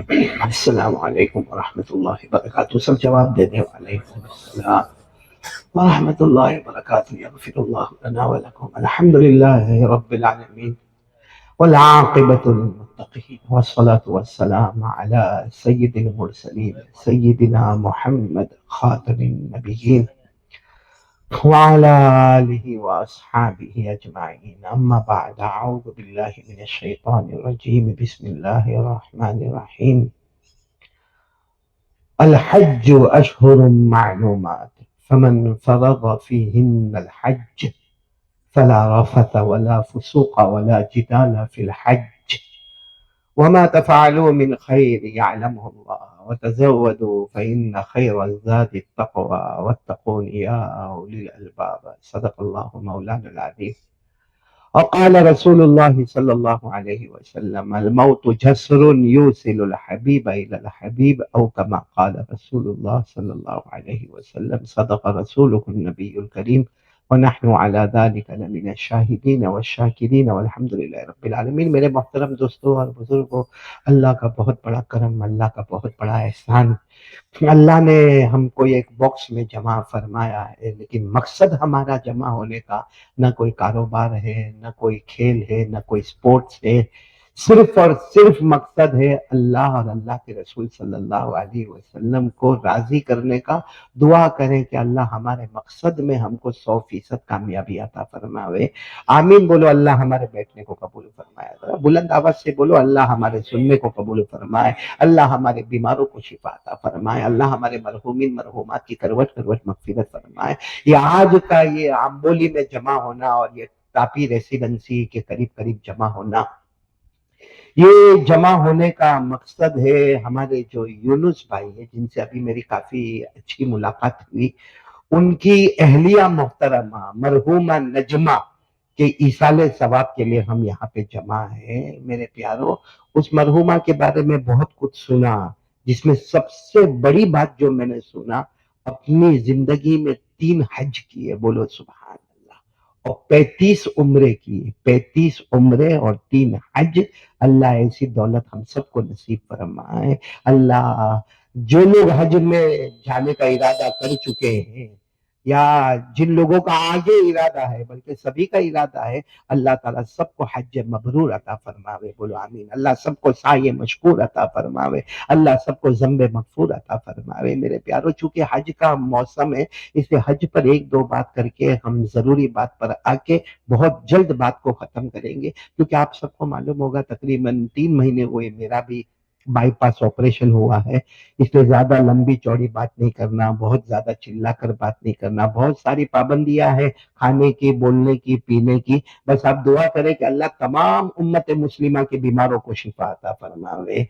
السلام علیکم ورحمۃ اللہ وبرکاتہ. سب جواب دے دیں. وعلیکم السلام ورحمۃ اللہ وبرکاتہ. یغفر اللہ لنا ولکم. الحمد للہ رب العالمین والعاقبۃ للمتقین والصلاة والسلام علی سید المرسلین سیدنا محمد خاتم النبیین وعلى آلہ واصحابہ اجمعین. اما بعد. اعوذ باللہ من الشیطان الرجیم. بسم اللہ الرحمن الرحیم. الحج اشہر معلومات فمن فرض فیہن الحج فلا رفث ولا فسوق ولا جدال فی الحج وما تفعلوا من خیر یعلمہ اللہ وتزودوا فإن خیر الزاد التقوى واتقون یا اولی الالباب. صدق اللہ مولانا العظیم. وقال رسول اللہ صلی اللہ علیہ وسلم الموت جسر یوصل الحبیب الی الحبیب او کما قال رسول اللہ صلی اللہ علیہ وسلم. صدق رسولہ النبی الکریم ونحن علی ذلک لمن الشاہدین والشاکرین والحمد للہ رب العالمین. میرے محترم دوستو اور بزرگوں، اللہ کا بہت بڑا کرم، اللہ کا بہت بڑا احسان. اللہ نے ہم کو ایک باکس میں جمع فرمایا ہے، لیکن مقصد ہمارا جمع ہونے کا نہ کوئی کاروبار ہے، نہ کوئی کھیل ہے، نہ کوئی سپورٹس ہے. صرف اور صرف مقصد ہے اللہ اور اللہ کے رسول صلی اللہ علیہ وسلم کو راضی کرنے کا. دعا کریں کہ اللہ ہمارے مقصد میں ہم کو 100% کامیابی عطا فرماوے. آمین بولو. اللہ ہمارے بیٹھنے کو قبول فرمائے. ذرا بلند آواز سے بولو. اللہ ہمارے سننے کو قبول فرمائے. اللہ ہمارے بیماروں کو شفا عطا فرمائے. اللہ ہمارے مرحومین مرحومات کی کروٹ کروٹ مغفرت فرمائے. یہ آج کا یہ آمبولی میں جمع ہونا اور یہ تاپی ریسیڈنسی کے قریب قریب جمع ہونا، یہ جمع ہونے کا مقصد ہے ہمارے جو یونس بھائی ہیں جن سے ابھی میری کافی اچھی ملاقات ہوئی، ان کی اہلیہ محترمہ مرحومہ نجمہ کے ایصال ثواب کے لیے ہم یہاں پہ جمع ہیں. میرے پیاروں، اس مرحومہ کے بارے میں بہت کچھ سنا، جس میں سب سے بڑی بات جو میں نے سنا، اپنی زندگی میں 3 حج کیے. بولو سبحان اللہ. اور 35 عمرے کیے. 35 عمرے اور 3 حج. اللہ ایسی دولت ہم سب کو نصیب فرمائے. اللہ جو لوگ حج میں جانے کا ارادہ کر چکے ہیں یا جن لوگوں کا آگے ارادہ ہے، بلکہ سبھی کا ارادہ ہے، اللہ تعالیٰ سب کو حج مبرور عطا فرماوے. بولو آمین. اللہ سب کو سعی مشکور عطا فرماوے. اللہ سب کو ذنب مغفور عطا فرماوے. میرے پیاروں، چونکہ حج کا موسم ہے، اس لیے حج پر 1-2 بات کر کے ہم ضروری بات پر آ کے بہت جلد بات کو ختم کریں گے. کیونکہ آپ سب کو معلوم ہوگا تقریباً 3 مہینے ہوئے میرا بھی بائی پاس آپریشن ہوا ہے، اس لیے زیادہ لمبی چوڑی بات نہیں کرنا، بہت زیادہ چلا کر بات نہیں کرنا. بہت ساری پابندیاں ہیں کھانے کی، بولنے کی، پینے کی. بس آپ دعا کریں کہ اللہ تمام امت مسلمہ کے بیماروں کو شفا عطا فرماوے.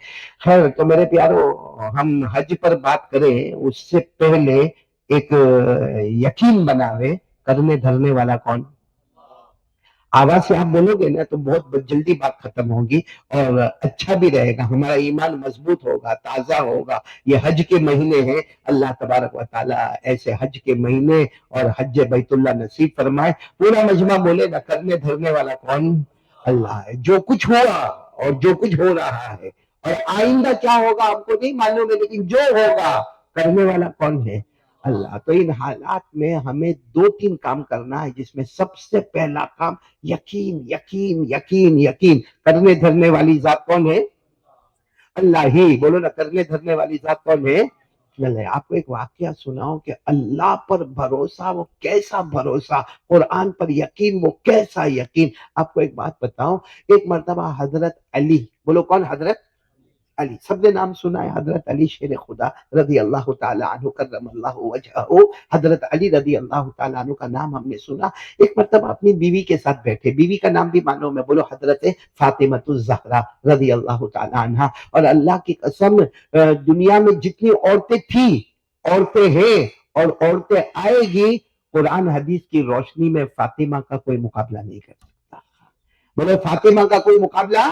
خیر، تو میرے پیارو، ہم حج پر بات کریں اس سے پہلے ایک یقین بناوے. کرنے دھرنے والا کون؟ آواز سے آپ بولو گے نا تو بہت جلدی بات ختم ہوگی اور اچھا بھی رہے گا. ہمارا ایمان مضبوط ہوگا، تازہ ہوگا. یہ حج کے مہینے ہیں. اللہ تبارک و تعالیٰ ایسے حج کے مہینے اور حج بیت اللہ نصیب فرمائے. پورا مجمع بولے نا، کرنے دھرنے والا کون؟ اللہ ہے. جو کچھ ہوا اور جو کچھ ہو رہا ہے اور آئندہ کیا ہوگا آپ کو نہیں معلوم ہے، لیکن جو ہوگا کرنے والا کون ہے؟ اللہ. تو ان حالات میں ہمیں 2-3 کام کرنا ہے، جس میں سب سے پہلا کام یقین یقین یقین یقین. کرنے دھرنے والی ذات کون ہے؟ اللہ ہی. بولو نا، کرنے دھرنے والی ذات کون ہے؟ چلے آپ کو ایک واقعہ سناؤں کہ اللہ پر بھروسہ وہ کیسا بھروسہ، قرآن پر یقین وہ کیسا یقین. آپ کو ایک بات بتاؤں. ایک مرتبہ حضرت علی، بولو کون؟ حضرت علی. سب نے نام سنا ہے، حضرت علی شیر خدا رضی اللہ تعالی عنہ کرم اللہ وجہہ. حضرت علی رضی اللہ تعالی عنہ کا نام ہم نے سنا. ایک مرتبہ اپنی بیوی کے ساتھ بیٹھے. بیوی کا نام بھی معلوم ہے، بولو حضرت فاطمہ الزہرا رضی اللہ تعالی عنہ. اور اللہ کی قسم، دنیا میں جتنی عورتیں تھیں، عورتیں ہیں اور عورتیں آئے گی، قرآن حدیث کی روشنی میں فاطمہ کا کوئی مقابلہ نہیں کر سکتا. بولو فاطمہ کا کوئی مقابلہ.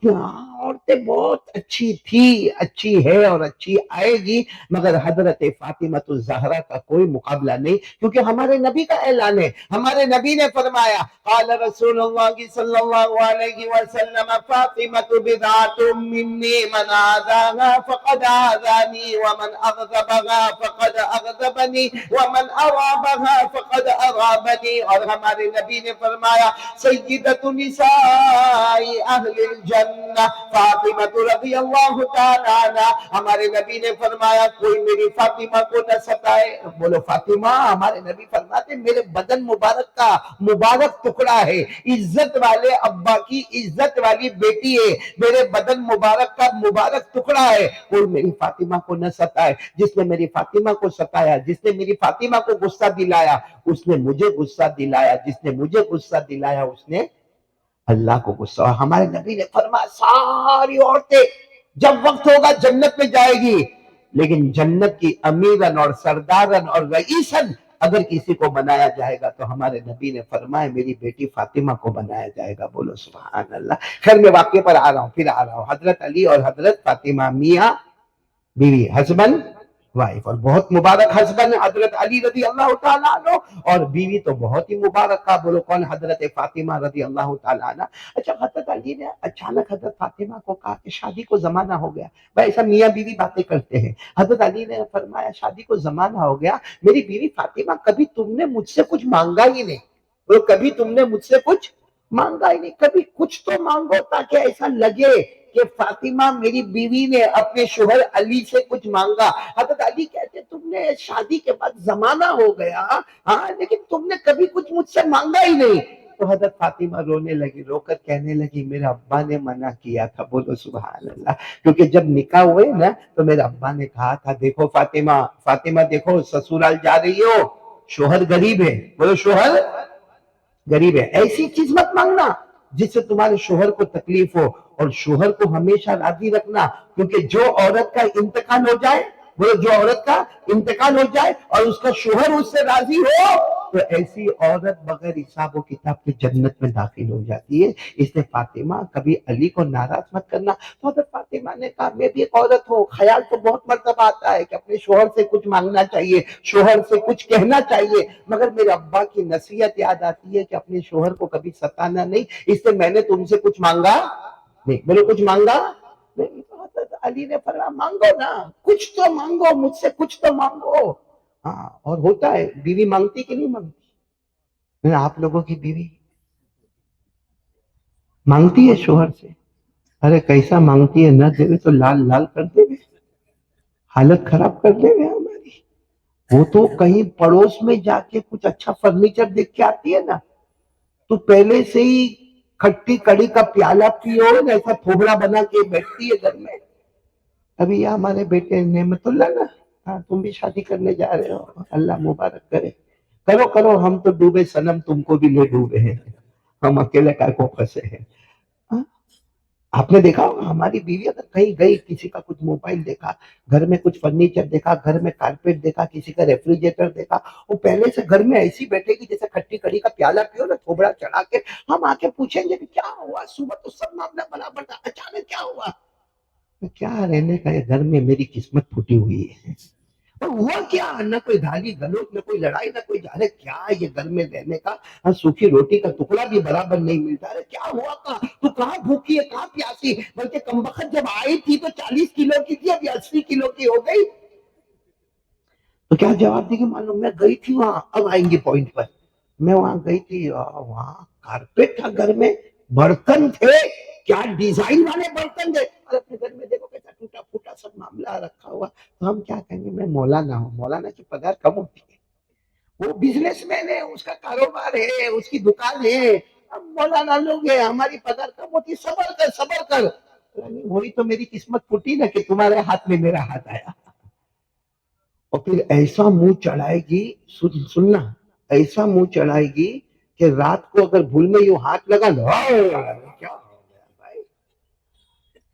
عورتیں عورتیں بہت اچھی تھی، اچھی ہے اور اچھی آئے گی، مگر حضرت فاطمہ الزہرا کا کوئی مقابلہ نہیں، کیونکہ ہمارے نبی کا اعلان ہے، ہمارے نبی نے فرمایا قال رسول اللہ صلی اللہ علیہ وسلم فاطمة بضعة مني من آذاها فقد آذاني ومن أغضبها فقد أغضبني ومن أرابها فقد أرابني، اور ہمارے نبی نے فرمایا سیدۃ نساء اہل الجنہ فاطمہ رضی اللہ تعالی عنہ، ہمارے نبی نے فرمایا کوئی میری فاطمہ کو نہ ستائے، بولو فاطمہ، ہمارے نبی فرماتے میرے بدن مبارک کا مبارک ٹکڑا ہے، عزت والے ابا کی عزت والی بیٹی ہے، میرے بدن مبارک کا مبارک ٹکڑا ہے، کوئی میری فاطمہ کو نہ ستائے، جس نے میری فاطمہ کو ستایا، جس نے میری فاطمہ کو غصہ دلایا اس نے مجھے غصہ دلایا، جس نے مجھے غصہ دلایا اس نے اللہ کو غصہ۔ اور ہمارے نبی نے فرمایا ساری عورتیں جب وقت ہوگا جنت میں جائے گی، لیکن جنت کی امیرن اور سردارن اور رئیسن اگر کسی کو بنایا جائے گا تو ہمارے نبی نے فرمایا میری بیٹی فاطمہ کو بنایا جائے گا، بولو سبحان اللہ۔ خیر میں واقعے پر آ رہا ہوں، پھر آ رہا ہوں، حضرت علی اور حضرت فاطمہ میاں بیوی، ہسبینڈ وائف، اور بہت مبارک ہسبینڈ حضرت علی رضی اللہ تعالیٰ عنہ، اور بیوی تو بہت ہی مبارک کا، بولو کون؟ حضرت فاطمہ رضی اللہ تعالیٰ عنہ۔ اچھا حضرت علی نے اچانک حضرت فاطمہ کو کہا کہ شادی کو زمانہ ہو گیا، بھائی ایسا میاں بیوی باتیں کرتے ہیں، حضرت علی نے فرمایا شادی کو زمانہ ہو گیا، میری بیوی فاطمہ کبھی تم نے مجھ سے کچھ مانگا ہی نہیں، بولو کبھی تم نے مجھ سے کچھ مانگا ہی نہیں، کبھی کچھ تو مانگو تاکہ ایسا لگے کہ فاطمہ میری بیوی نے اپنے شوہر علی سے کچھ مانگا۔ حضرت علی کہتے تم نے شادی کے بعد زمانہ ہو گیا ہاں، لیکن تم نے کبھی کچھ مجھ سے مانگا ہی نہیں۔ تو حضرت فاطمہ رونے لگی، رو کر کہنے لگی میرے ابا نے منع کیا تھا، بولو سبحان اللہ، کیونکہ جب نکاح ہوئے نا تو میرے ابا نے کہا تھا دیکھو فاطمہ، فاطمہ دیکھو سسرال جا رہی ہو، شوہر غریب ہے، بولو شوہر غریب ہے، ایسی چیز مت مانگنا جس سے تمہارے شوہر کو تکلیف ہو، اور شوہر کو ہمیشہ راضی رکھنا، کیونکہ جو عورت کا انتقال ہو جائے، بولو جو عورت کا انتقال ہو جائے اور اس کا شوہر اس سے راضی ہو تو ایسی عورت بغیر حساب و کتاب کے جنت میں داخل ہو جاتی ہے۔ اس نے فاطمہ کبھی علی کو ناراض مت کرنا۔ تو حضرت فاطمہ نے کہا میں بھی ایک عورت ہوں، خیال تو بہت مرتبہ آتا ہے کہ اپنے شوہر سے کچھ مانگنا چاہیے، شوہر سے کچھ کہنا چاہیے، مگر میرے ابا کی نصیحت یاد آتی ہے کہ اپنے شوہر کو کبھی ستانا نہیں، اس لیے میں نے تم سے کچھ مانگا نہیں، بولو کچھ مانگا نہیں۔ تو حضرت علی نے فرمایا مانگو نا، کچھ تو مانگو، مجھ سے کچھ تو مانگو۔ ہاں، اور ہوتا ہے بیوی مانگتی کہ نہیں مانگتی؟ آپ لوگوں کی بیوی مانگتی ہے شوہر سے؟ ارے کیسا مانگتی ہے، نہ دے تو لال لال کر دے گے، حالت خراب کر دے گے ہماری۔ وہ تو کہیں پڑوس میں جا کے کچھ اچھا فرنیچر دیکھ کے آتی ہے نا، تو پہلے سے ہی کھٹی کڑی کا پیالہ پیو ایسا تھوبڑا بنا کے بیٹھتی ہے گھر میں۔ ابھی یہ ہمارے بیٹے نعمت اللہ نا، ہاں تم بھی شادی کرنے جا رہے ہو، اللہ مبارک کرے، کرو کرو، ہم تو ڈوبے صنم تم کو بھی لے ڈوبے ہیں، ہم اکیلے کا کو پھنسے ہیں۔ ہاں؟ آپ نے دیکھا ہوگا ہماری بیوی اگر کہیں گئی، کسی کا کچھ موبائل دیکھا، گھر میں کچھ فرنیچر دیکھا، گھر میں کارپیٹ دیکھا، کسی کا ریفریجریٹر دیکھا، وہ پہلے سے گھر میں ایسی بیٹھے گی جیسے کھٹی کڑی کا پیالہ پیو نا تھوبڑا چڑھا کے، ہم آ کے پوچھیں گے کہ کیا ہوا، صبح تو سب معاملہ برابر تھا، اچانک کیا ہوا؟ کیا رہنے کا ہے گھر میں، میری قسمت پھوٹی ہوئی ہے، اور ہوا کیا؟ نہ کوئی گالی گلوچ، نہ کوئی لڑائی، نہ کوئی جھگڑا، کیا یہ گھر میں رہنے کا سوکھی روٹی کا ٹکڑا بھی برابر نہیں ملتا ہے، کیا ہوا کا تو کہاں بھوکی ہے کہاں پیاسی، بلکہ کمبخت جب آئی تھی تو 40 کلو کی تھی، ابھی 80 کلو کی ہو گئی۔ تو کیا جواب دے گی؟ معلوم میں گئی تھی وہاں، اب آئیں گے پوائنٹ پر، میں وہاں گئی تھی، وہاں کارپیٹ تھا گھر میں، برتن تھے، کیا ڈیزائن والے برتن تھے، اور اپنے گھر میں دیکھو کیسا ٹوٹا پھوٹا سب معاملہ رکھا ہوا، تو ہم کیا کہیں گے؟ میں مولانا ہوں، مولانا کی پگار کم ہوتی ہے، وہ بزنس مین ہے، اس کا کاروبار ہے، اس کی دکان ہے، ہم مولانا لوگ ہیں، ہماری پگار کم ہوتی، صبر کر صبر کر، وہی تو میری قسمت پھوٹی نا کہ تمہارے ہاتھ میں میرا ہاتھ آیا۔ اور پھر ایسا منہ چڑھائے گی، سننا، ایسا منہ چڑھائے گی کہ رات کو اگر بھول میں یوں ہاتھ لگا لو کیا ہو گیا بھائی،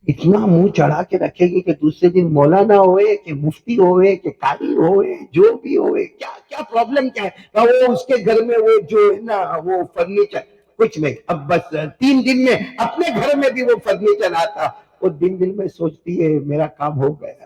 اتنا منہ چڑھا کے رکھے گی کہ دوسرے دن مولانا ہوئے کہ مفتی ہوئے کہ قاری ہوئے جو بھی ہوئے، کیا کیا پرابلم کیا ہے، وہ اس کے گھر میں وہ جو ہے نا وہ فرنیچر کچھ نہیں، اب بس 3 دن میں اپنے گھر میں بھی وہ فرنیچر آتا، وہ دن دن میں سوچتی ہے میرا کام ہو گیا.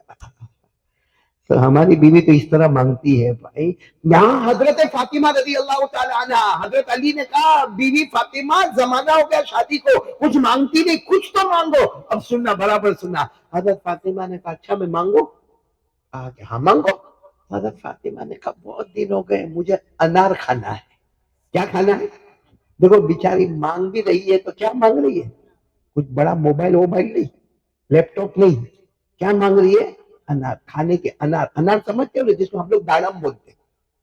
تو ہماری بیوی تو اس طرح مانگتی ہے بھائی. یہاں حضرت فاطمہ رضی اللہ تعالی عنہ، حضرت علی نے کہا بیوی فاطمہ زمانہ ہو گیا شادی کو، کچھ مانگتی نہیں، کچھ تو مانگو. اب سننا، برابر سننا. حضرت فاطمہ نے کہا اچھا میں مانگوں؟ ہاں مانگو. حضرت فاطمہ نے کہا بہت دن ہو گئے، مجھے انار کھانا ہے. کیا کھانا ہے؟ دیکھو بیچاری مانگ بھی رہی ہے تو کیا مانگ رہی ہے؟ کچھ بڑا موبائل نہیں، لیپ ٹاپ نہیں. کیا مانگ رہی ہے؟ انار. کھانے کے انار. انار سمجھتے ہو جس کو ہم لوگ داڑم بولتے ہیں.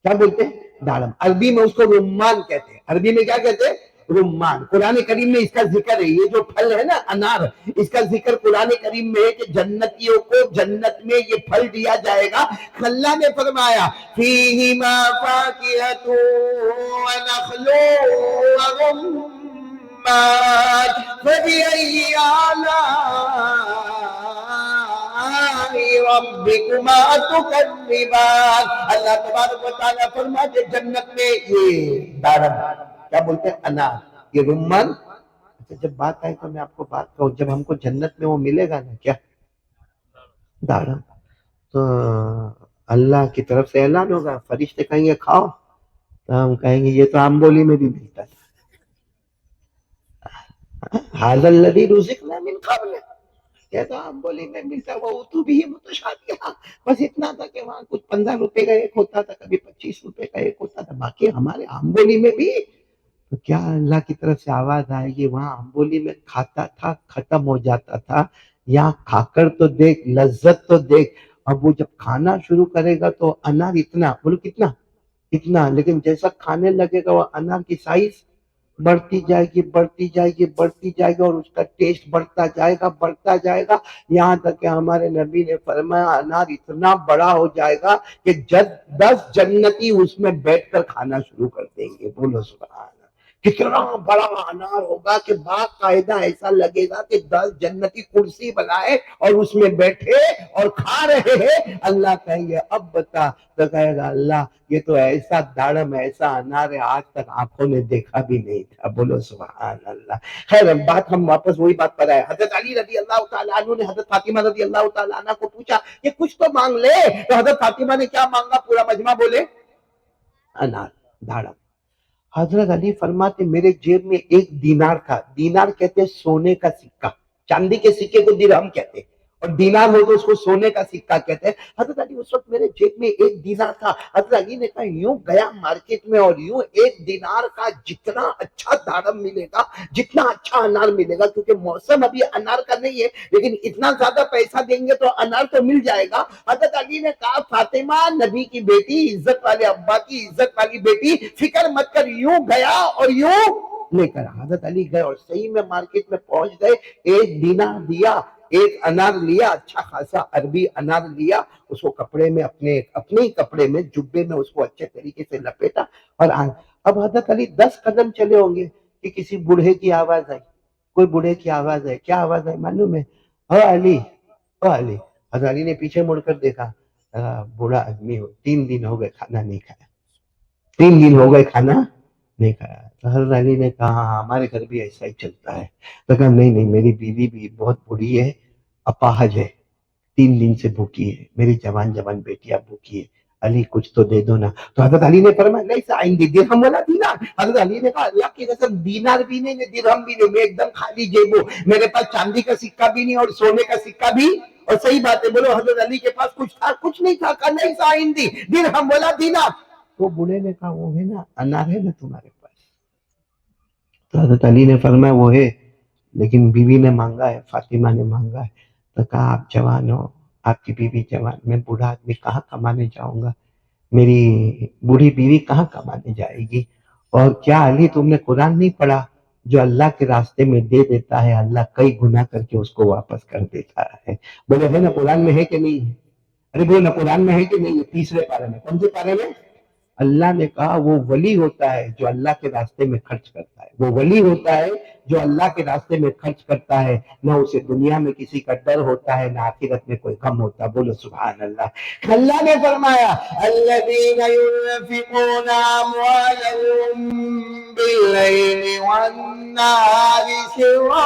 کیا بولتے ہیں؟ داڑم. عربی میں اس کو رمان کہتے ہیں. عربی میں کیا کہتے ہیں؟ رمان. قرآن کریم میں اس کا ذکر ہے. یہ جو پھل ہے نا انار، اس کا ذکر قرآن کریم میں ہے کہ جنتیوں کو جنت میں یہ پھل دیا جائے گا. اللہ نے فرمایا فیہما فاکہۃ ونخل ورمان فبأي آلاء ربكما تكذبان. اللہ تبارک و تعالیٰ فرماتے جنت میں یہ دارم، کیا بولتے ہیں؟ انار، یہ رمان. اچھا جب بات آئے تو میں آپ کو بات کہوں، جب ہم کو جنت میں وہ ملے گا نا کیا؟ دارم. تو اللہ کی طرف سے اعلان ہوگا، فرشتے کہیں گے کھاؤ، تو ہم کہیں گے یہ تو عام بولی میں بھی ملتا تھا. هذا الذي رزقنا من قبل. یہ تو عام بولی میں ملتا. وہ تو بھی متشابہہ، بس اتنا تھا کہ وہاں کچھ 15 روپے کا ایک ہوتا تھا، کبھی 25 روپے کا ایک ہوتا تھا، باقی ہمارے عام بولی میں بھی. تو کیا اللہ کی طرف سے آواز آئے گی وہاں عام بولی میں کھاتا تھا ختم ہو جاتا تھا، یہاں کھا کر تو دیکھ، لذت تو دیکھ. اب وہ جب کھانا شروع کرے گا تو انار اتنا، بولو کتنا؟ اتنا. لیکن جیسا کھانے لگے گا وہ انار کی سائز بڑھتی جائے گی، بڑھتی جائے گی، بڑھتی جائے گی، اور اس کا ٹیسٹ بڑھتا جائے گا، بڑھتا جائے گا. یہاں تک کہ ہمارے نبی نے فرمایا انار اتنا بڑا ہو جائے گا کہ 10 جنتی اس میں بیٹھ کر کھانا شروع کر دیں گے. بولو سبحان اللہ. کتنا بڑا انار ہوگا کہ باقاعدہ ایسا لگے گا کہ 10 جنتی کرسی بنائے اور اس میں بیٹھے اور کھا رہے ہیں. اللہ کہیں گے اب بتا، تو کہے گا اللہ یہ تو ایسا داڑم، ایسا انار ہے آج تک آنکھوں نے دیکھا بھی نہیں تھا. بولو سبحان اللہ. خیر بات ہم واپس وہی بات پر آئے. حضرت علی رضی اللہ تعالیٰ عنہ نے حضرت فاطمہ رضی اللہ تعالیٰ عنہ کو پوچھا کہ کچھ تو مانگ لے. تو حضرت فاطمہ نے کیا مانگا؟ پورا مجمع بولے انار، داڑم. حضرت علی فرماتے میرے جیب میں ایک دینار تھا. دینار کہتے ہیں سونے کا سکہ، چاندی کے سکے کو درہم کہتے ہیں، اور دینار ہو تو اس کو سونے کا سکہ کہتے ہیں. حضرت علی اس وقت میرے جیب میں ایک دینار تھا. حضرت علی نے کہا یوں گیا مارکیٹ میں اور یوں ایک دینار کا جتنا اچھا دارم ملے گا، جتنا اچھا انار ملے گا، کیونکہ موسم ابھی انار کا نہیں ہے، لیکن اتنا زیادہ پیسہ دیں گے تو انار تو مل جائے گا. حضرت علی نے کہا فاطمہ نبی کی بیٹی، عزت والے ابا کی عزت والی بیٹی، فکر مت کر. یوں گیا اور یوں لے کر. حضرت علی گئے اور صحیح میں مارکیٹ میں پہنچ گئے. ایک دینار دیا، ایک انار لیا، اچھا خاصا عربی انار لیا، اس کو کپڑے میں اپنے ہی کپڑے میں جبے میں اس کو اچھے طریقے سے لپیٹا اور آئے. اب حضرت علی 10 قدم چلے ہوں گے کہ کسی بوڑھے کی آواز آئی. کوئی بوڑھے کی آواز آئی. کیا آواز آئی معلوم ہے؟ او علی، او علی. حضرت علی نے پیچھے مڑ کر دیکھا، بوڑھا آدمی ہو، 3 دن ہو گئے کھانا نہیں کھایا، 3 دن ہو گئے کھانا نہیں کھایا. تو حضرت علی نے کہا ہاں ہمارے گھر بھی ایسا ہی چلتا ہے. تو کہا نہیں نہیں، میری بیوی بھی بہت بڑی ہے، اپاہج ہے، 3 دن سے بھوکی ہے، میری جوان جوان بیٹیاں بھوکی ہے. علی کچھ تو دے دو نا. تو حضرت علی نے فرمایا لیس عندی درہم ولا دینار. حضرت علی نے کہا اللہ کی قسم دینار بھی نہیں، درہم بھی نہیں، میں ایک دم خالی جیب ہوں، میرے پاس چاندی کا سکہ بھی نہیں اور سونے کا سکہ بھی. اور صحیح بات ہے بولو حضرت علی کے پاس کچھ تھا؟ کچھ نہیں تھا. کہا لیس عندی درہم ولا دینار. تو بوڑھے نے کہا وہ ہے نا انار ہے نا تمہارے پاس. تو حضرت علی نے فرمایا وہ ہے، لیکن بیوی نے مانگا ہے، فاطمہ نے مانگا ہے. تو کہا آپ جوان ہو، آپ کی بیوی جوان، میں بوڑھا آدمی کہاں کمانے جاؤں گا، میری بوڑھی بیوی کہاں کمانے جائے گی. اور کیا علی تم نے قرآن نہیں پڑھا؟ جو اللہ کے راستے میں دے دیتا ہے اللہ کئی گنا کر کے اس کو واپس کر دیتا ہے. بولے ہے نا قرآن میں ہے کہ نہیں ہے؟ ارے بولے نا قرآن میں ہے کہ نہیں ہے؟ 3 پارے میں. کون سے پارے میں؟ اللہ نے کہا وہ ولی ہوتا ہے جو اللہ کے راستے میں خرچ کرتا ہے. وہ ولی ہوتا ہے جو اللہ کے راستے میں خرچ کرتا ہے، نہ اسے دنیا میں کسی کا ڈر ہوتا ہے، نہ آخرت میں کوئی غم ہوتا. بولو سبحان اللہ. اللہ نے فرمایا الذین ينفقون اموالهم باللیل والنہار سرا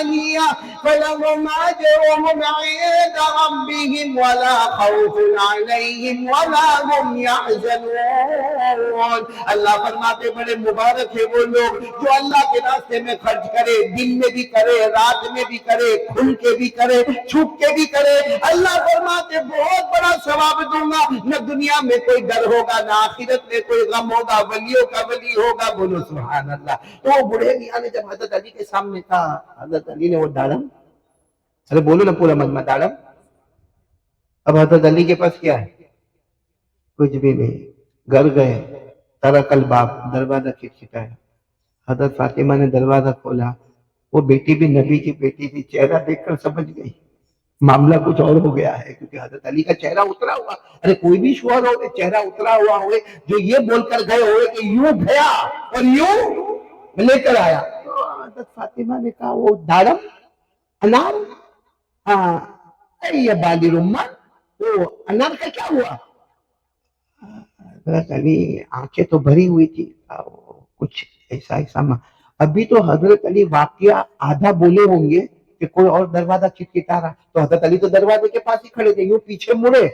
ثانية فلهم أجرهم عند ربهم ولا خوف عليهم ولا هم يحزنون. اللہ فرماتے بڑے مبارک ہے وہ لوگ جو اللہ کے راستے میں خرچ کرے، دن میں بھی کرے، رات میں بھی کرے، کھل کے بھی کرے، چھپ کے بھی کرے. اللہ فرماتے بہت بڑا ثواب دوں گا. نہ دنیا میں کوئی ڈر ہوگا، نہ آخرت میں کوئی غم ہوگا، ولیوں کا ولی ہوگا. بولو سبحان اللہ. تو وہ بڑھے میاں نے جب حضرت علی کے سامنے کہا، حضرت علی نے وہ داڑم، ارے بولو نا پورا مجمع، داڑم. اب حضرت علی کے پاس کیا ہے؟ کچھ بھی نہیں. گھر گئے، ترک الباب، دروازہ کھٹکھٹایا. حضرت فاطمہ نے دروازہ کھولا. وہ بیٹی بھی نبی کی بیٹی تھی، چہرہ دیکھ کر سمجھ گئی معاملہ کچھ اور ہو گیا ہے، کیونکہ حضرت علی کا چہرہ اترا ہوا. ارے کوئی بھی شوہر ہوئے چہرہ اترا ہوا ہوئے جو یہ بول کر گئے ہوئے کہ یوں گیا اور یوں لے کر آیا. تو حضرت فاطمہ نے کہا وہ داڑم، انار، ہاں یہ بالی رمان، وہ انار کا کیا ہوا؟ حضرت علی آنکھیں تو بھری ہوئی تھی، کچھ ایسا ایسا. ابھی تو حضرت علی واقعہ آدھا بولے ہوں گے کہ کوئی اور دروازہ کھٹکھٹا رہا. تو حضرت علی تو دروازے کے پاس ہی کھڑے تھے، یوں پیچھے مڑے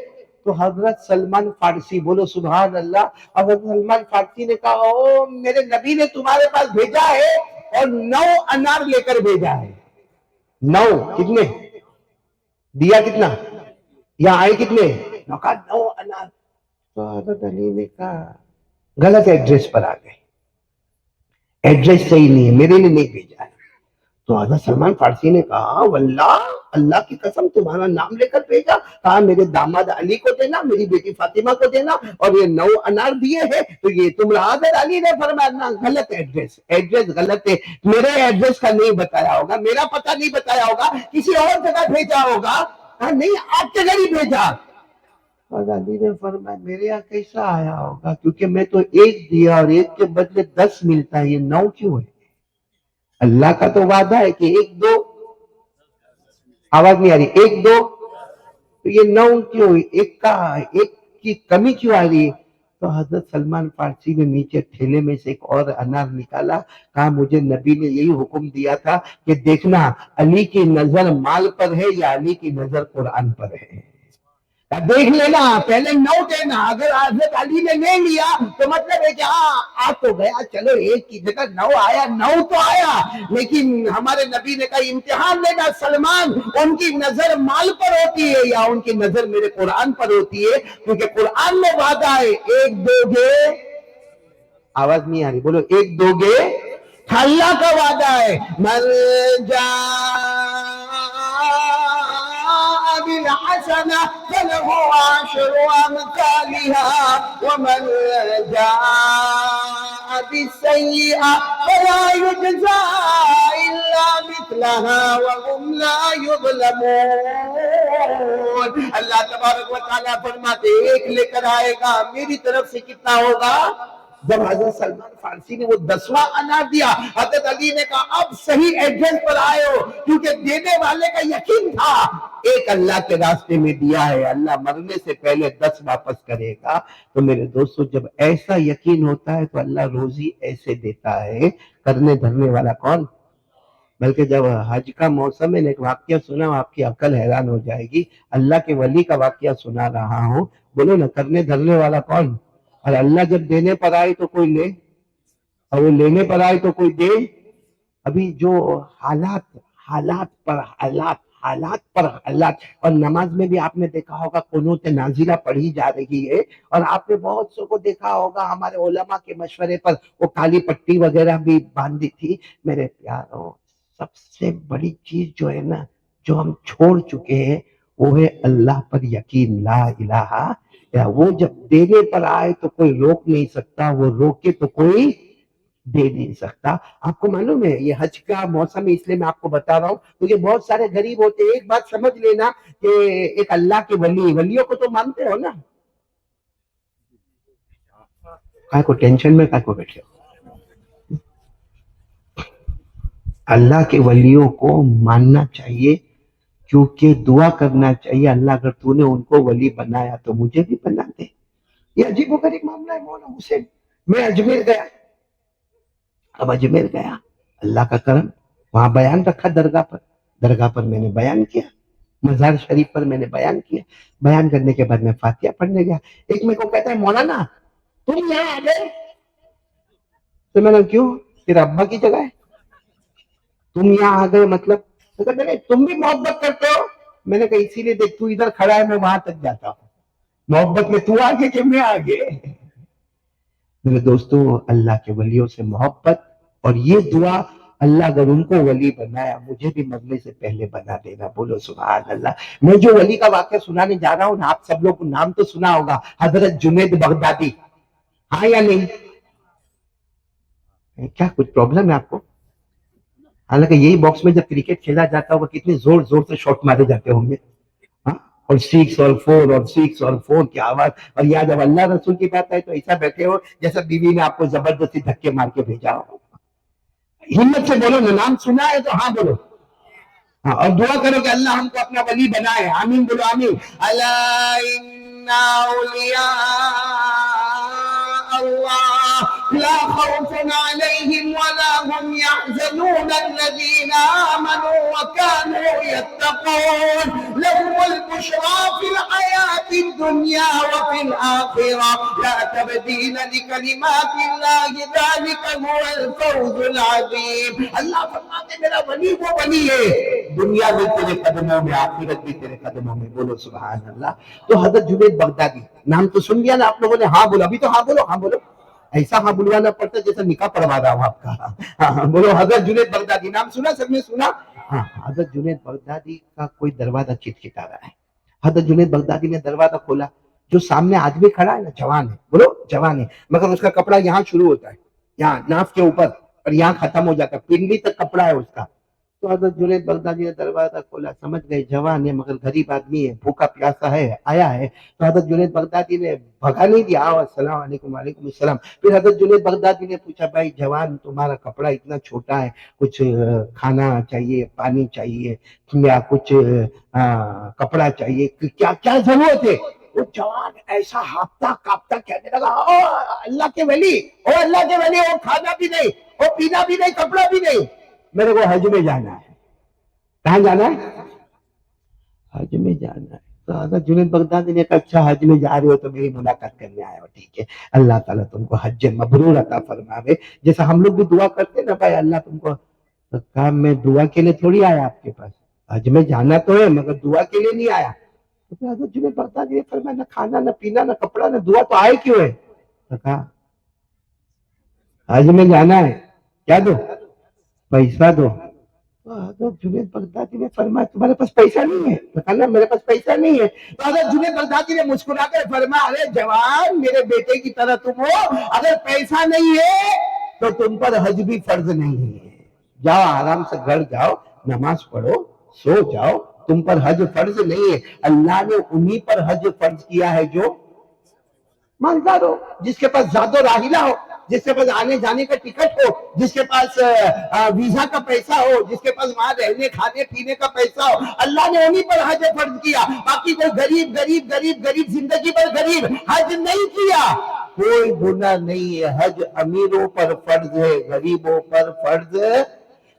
تو حضرت سلمان فارسی، بولو سبحان اللہ، حضرت سلمان فارسی نے کہا او میرے نبی نے تمہارے پاس بھیجا ہے اور 9 انار لے کر بھیجا ہے. 9 کتنے دیا؟ کتنا یا آئے کتنے؟ 9 انار. تو حضرت علی نے کہا غلط ایڈریس پر آ گئے، ایڈریس صحیح نہیں ہے، میرے لیے نہیں بھیجا ہے. تو حضرت سلمان فارسی نے کہا واللہ اللہ کی قسم تمہارا نام لے کر بھیجا. کہا میرے داماد علی کو دینا، میری بیٹی فاطمہ کو دینا، اور یہ 9 انار دیے ہیں تو یہ تم. حضرت علی نے فرمایا غلط ایڈریس، ایڈریس غلط ہے، میرے ایڈریس کا نہیں بتایا ہوگا، میرا پتہ نہیں بتایا ہوگا، کسی اور جگہ بھیجا ہوگا، نہیں آپ کے گھر ہی بھیجا. حضرت علی نے فرمایا میرے یہاں کیسا آیا ہوگا، کیونکہ میں تو 1 دیا اور 1 کے بدلے 10 ملتا ہے، یہ 9 کیوں ہے؟ اللہ کا تو وعدہ ہے کہ 1 2، آواز نہیں آ رہی، 1 2، تو یہ 9 کیوں؟ 1 کی کمی کیوں آ رہی ہے؟ تو حضرت سلمان فارسی نے نیچے ٹھیلے میں سے ایک اور انار نکالا. کہا مجھے نبی نے یہی حکم دیا تھا کہ دیکھنا علی کی نظر مال پر ہے یا علی کی نظر قرآن پر ہے، دیکھ لینا، پہلے 9 دینا. اگر حضرت علی نے نہیں لیا تو مطلب ہے کہ ہاں آ تو گیا، چلو 1 کی جگہ 9 آیا، 9 تو آیا، لیکن ہمارے نبی نے کہا امتحان لینا سلمان، ان کی نظر مال پر ہوتی ہے یا ان کی نظر میرے قرآن پر ہوتی ہے، کیونکہ قرآن میں وعدہ ہے 1 2 گے، آواز نہیں آ رہی، بولو 1 2 گے، اللہ کا وعدہ ہے من جاء بالحسنة فله 10 أمثالها ومن جاء بالسيئة فلا يجزى إلا مثلها وهم لا يظلمون. اللہ تبارک و تعالیٰ فرماتے 1 لے کر آئے گا، میری طرف سے کتنا ہوگا؟ جب حضرت سلمان فارسی نے وہ 10واں انار دیا، حضرت علی نے کہا اب صحیح ایڈریس پر آئے ہو، کیونکہ دینے والے کا یقین تھا 1 اللہ کے راستے میں دیا ہے، اللہ مرنے سے پہلے 10 واپس کرے گا. تو میرے دوستو جب ایسا یقین ہوتا ہے تو اللہ روزی ایسے دیتا ہے. کرنے دھرنے والا کون؟ بلکہ جب حج کا موسم ہے ایک واقعہ سنا، آپ کی عقل حیران ہو جائے گی. اللہ کے ولی کا واقعہ سنا رہا ہوں، بولو نا کرنے دھرنے والا کون؟ اور اللہ جب دینے پر آئے تو کوئی لے، اور وہ لینے پر آئے تو کوئی دے. ابھی جو حالات پر حالات، اور نماز میں بھی آپ نے دیکھا ہوگا قنوت نازلہ پڑھی جا رہی ہے، اور آپ نے بہت سو کو دیکھا ہوگا ہمارے علماء کے مشورے پر وہ کالی پٹی وغیرہ بھی باندھی تھی. میرے پیاروں سب سے بڑی چیز جو ہے نا جو ہم چھوڑ چکے ہیں وہ ہے اللہ پر یقین، لا الہ. وہ جب دینے پر آئے تو کوئی روک نہیں سکتا، وہ روکے تو کوئی دے نہیں سکتا. آپ کو معلوم ہے یہ حج کا موسم ہے، اس لیے میں آپ کو بتا رہا ہوں کیونکہ بہت سارے غریب ہوتے ہیں. ایک بات سمجھ لینا کہ ایک اللہ کے ولیوں کو تو مانتے ہو نا، کائے کو ٹینشن میں کائے کو بیٹھے ہو؟ اللہ کے ولیوں کو ماننا چاہیے، کیونکہ دعا کرنا چاہیے اللہ اگر تو نے ان کو ولی بنایا تو مجھے بھی بنا دے. یہ عجیب و غریب معاملہ ہے مولانا حسین. میں اجمیر گیا، اب اجمیر گیا، اللہ کا کرم وہاں بیان رکھا درگاہ پر میں نے بیان کیا، مزار شریف پر میں نے بیان کیا، بیان کرنے کے بعد میں فاتحہ پڑھنے گیا، ایک میرے کو کہتا ہے مولانا تم یہاں آ گئے، تو میں نے کیوں، تیرا ابا کی جگہ ہے، تم یہاں آ گئے مطلب، تو کہتے نہیں تم بھی محبت کرتے ہو، میں نے کہا اسی لیے دیکھ تو ادھر کھڑا ہے میں وہاں تک جاتا ہوں، محبت میں تو آگے کہ میں آگے۔ میرے دوستوں، اللہ کے ولیوں سے محبت، اور یہ دعا اللہ اگر ان کو ولی بنایا مجھے بھی مرنے سے پہلے بنا دینا، بولو سبحان اللہ۔ میں جو ولی کا واقعہ سنانے جا رہا ہوں آپ سب لوگ نام تو سنا ہوگا، حضرت جنید بغدادی، ہاں یا نہیں؟ کیا کچھ پرابلم ہے آپ کو؟ حالانکہ یہی باکس میں جب کرکٹ کھیلا جاتا ہوگا کتنے زور زور سے شاٹ مارے جاتے ہوں گے، ہاں؟ اور سکس اور فور اور سکس اور فور کی آواز، اور یہاں جب اللہ رسول کی بات ہے تو ایسا بیٹھے ہو جیسا بیوی نے آپ کو زبردستی دھکے مار کے بھیجا ہو۔ ہمت سے بولو نا، نام سنا ہے تو ہاں بولو، ہاں، اور دعا کرو کہ اللہ ہم کو اپنا ولی بنائے، آمین بولو آمین۔ الا ان اولیاء اللہ لا خوف علیہم ولا هم يحزنون الذین آمنوا وكانوا يتقون لهم البشرى في الحياة الدنيا وفي الآخرة لا تبديل لكلمات الله ذلك هو الفوز العظیم۔ اللہ فرماتے میرا ولی وہ ولی ہے، دنیا بھی تیرے قدموں میں، آخرت بھی تیرے قدموں میں، بولو سبحان اللہ۔ تو حضرت جنید بغدادی، نام تو سن لیا نا آپ لوگوں نے، ہاں بولو، ابھی تو ہاں بولو، ہاں بولو، ایسا ہاں بلوانا پڑتا جیسا نکاح پڑھوا رہا ہوں آپ کا، ہاں بولو حضرت جنید بغدادی، نام سنا سب نے سنا؟ ہاں، حضرت جنید بغدادی کا کوئی دروازہ کھٹکھٹا رہا ہے، حضرت جنید بغدادی نے دروازہ کھولا، جو سامنے آدمی کھڑا ہے نا جوان ہے، بولو جوان ہے، مگر اس کا کپڑا یہاں شروع ہوتا ہے، یہاں ناف کے اوپر، اور یہاں ختم ہو جاتا ہے، پنڈلی تک کپڑا ہے اس کا۔ تو حضرت جنید بغدادی نے دروازہ کھولا، سمجھ گئے جوان ہے مگر غریب آدمی ہے، بھوکا پیاسا ہے، آیا ہے، تو حضرت جنید بغدادی نے بھگا نہیں دیا، آؤ السلام علیکم، وعلیکم السلام۔ پھر حضرت جنید بغدادی نے پوچھا بھائی جوان تمہارا کپڑا اتنا چھوٹا ہے، کچھ کھانا چاہیے، پانی چاہیے، یا کچھ کپڑا چاہیے، کیا کیا ضرورت ہے؟ وہ جوان ایسا ہاپتا کاپتا کہنے لگا، او اللہ کے ولی، او اللہ کے ولی، وہ کھانا بھی نہیں، وہ پینا بھی نہیں، کپڑا بھی نہیں، میرے کو حج میں جانا ہے۔ کہاں جانا ہے؟ حج میں جانا ہے۔ تو حضرت جنید بغدادی نے کہا اچھا حج میں جا رہے ہو تو میری ملاقات کرنے آئے ہو، ٹھیک ہے، اللہ تعالیٰ تم کو حج مبرور عطا فرماوے، جیسا ہم لوگ بھی دعا کرتے نا بھائی اللہ تم کو۔ تو کہا میں دعا کے لیے تھوڑی آیا آپ کے پاس، حج میں جانا تو ہے مگر دعا کے لیے نہیں آیا۔ تو پھر حضرت جنید بغدادی نے فرمایا نہ کھانا نہ پینا نہ کپڑا نہ دعا، تو آئے کیوں ہے؟ تو کہا حج میں جانا ہے، کیا دو؟ پیسہ دو۔ تو حضرت جنید بغدادی نے فرمایا تمہارے پاس پیسہ نہیں ہے؟ تو کہا نا میرے پاس پیسہ نہیں ہے۔ تو حضرت جنید بغدادی نے مسکرا کر فرمایا ارے جوان میرے بیٹے کی طرح تم ہو، اگر پیسہ نہیں ہے تو تم پر حج بھی فرض نہیں ہے، جاؤ آرام سے گھر جاؤ، نماز پڑھو، سو جاؤ، تم پر حج فرض نہیں ہے، اللہ نے انہی پر حج فرض کیا ہے جو مالدار ہو، جس کے پاس زاد و راحلہ ہو، جس کے پاس آنے جانے کا ٹکٹ ہو، جس کے پاس ویزا کا پیسہ ہو، جس کے پاس وہاں رہنے کھانے پینے کا پیسہ ہو، اللہ نے انہی پر حج فرض کیا۔ باقی کوئی غریب غریب غریب غریب زندگی پر غریب حج نہیں کیا، کوئی گناہ نہیں ہے، حج امیروں پر فرض ہے، غریبوں پر فرض ہے۔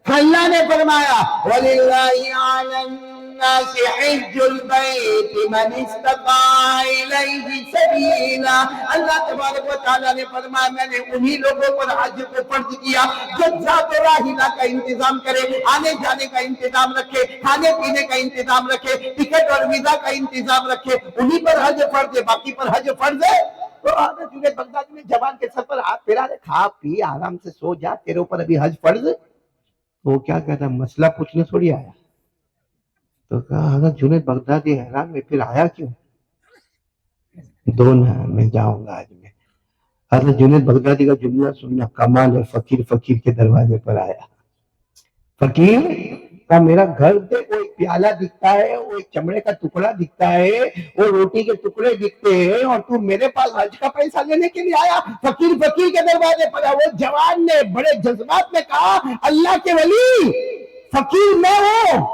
اللہ نے فرمایا وَلِلَّهِ عَلَى النَّاسِ حِجُّ الْبَيْتِ مَنِ اسْتَطَاعَ إِلَيْهِ سَبِيلًا۔ اللہ تبارک و تعالیٰ نے فرمایا میں نے انہی لوگوں پر حج کو فرض کیا جو ذات و راحلہ کا انتظام کرے، آنے جانے کا انتظام رکھے، کھانے پینے کا انتظام رکھے، ٹکٹ اور ویزا کا انتظام رکھے، انہی پر حج فرض ہے، باقی پر حج فرض ہے۔ تو حضرت جنید بغدادی نے جوان کے سر پر ہاتھ پھیرا، کھا پی آرام سے سو جا، تیرے اوپر ابھی حج فرض ہے۔ وہ کیا کہتا مسئلہ پوچھنے تھوڑی آیا۔ تو کہا حضرت جنید بغدادی حیران میں پھر آیا کیوں؟ دونوں میں جاؤں گا آج میں۔ حضرت جنید بغدادی کا جملہ سننا کمال ہے، فقیر فقیر کے دروازے پر آیا، فقیر کا میرا گھر دیکھ، وہ ایک پیالہ دکھتا ہے، وہ ایک چمڑے کا ٹکڑا دکھتا ہے، وہ روٹی کے ٹکڑے دکھتے ہیں، اور تو میرے پاس حج کا پیسہ لینے کے لیے آیا؟ فقیر فقیر کے دروازے پر آیا۔ وہ جوان نے بڑے جذبات میں کہا اللہ کے ولی فقیر میں ہوں،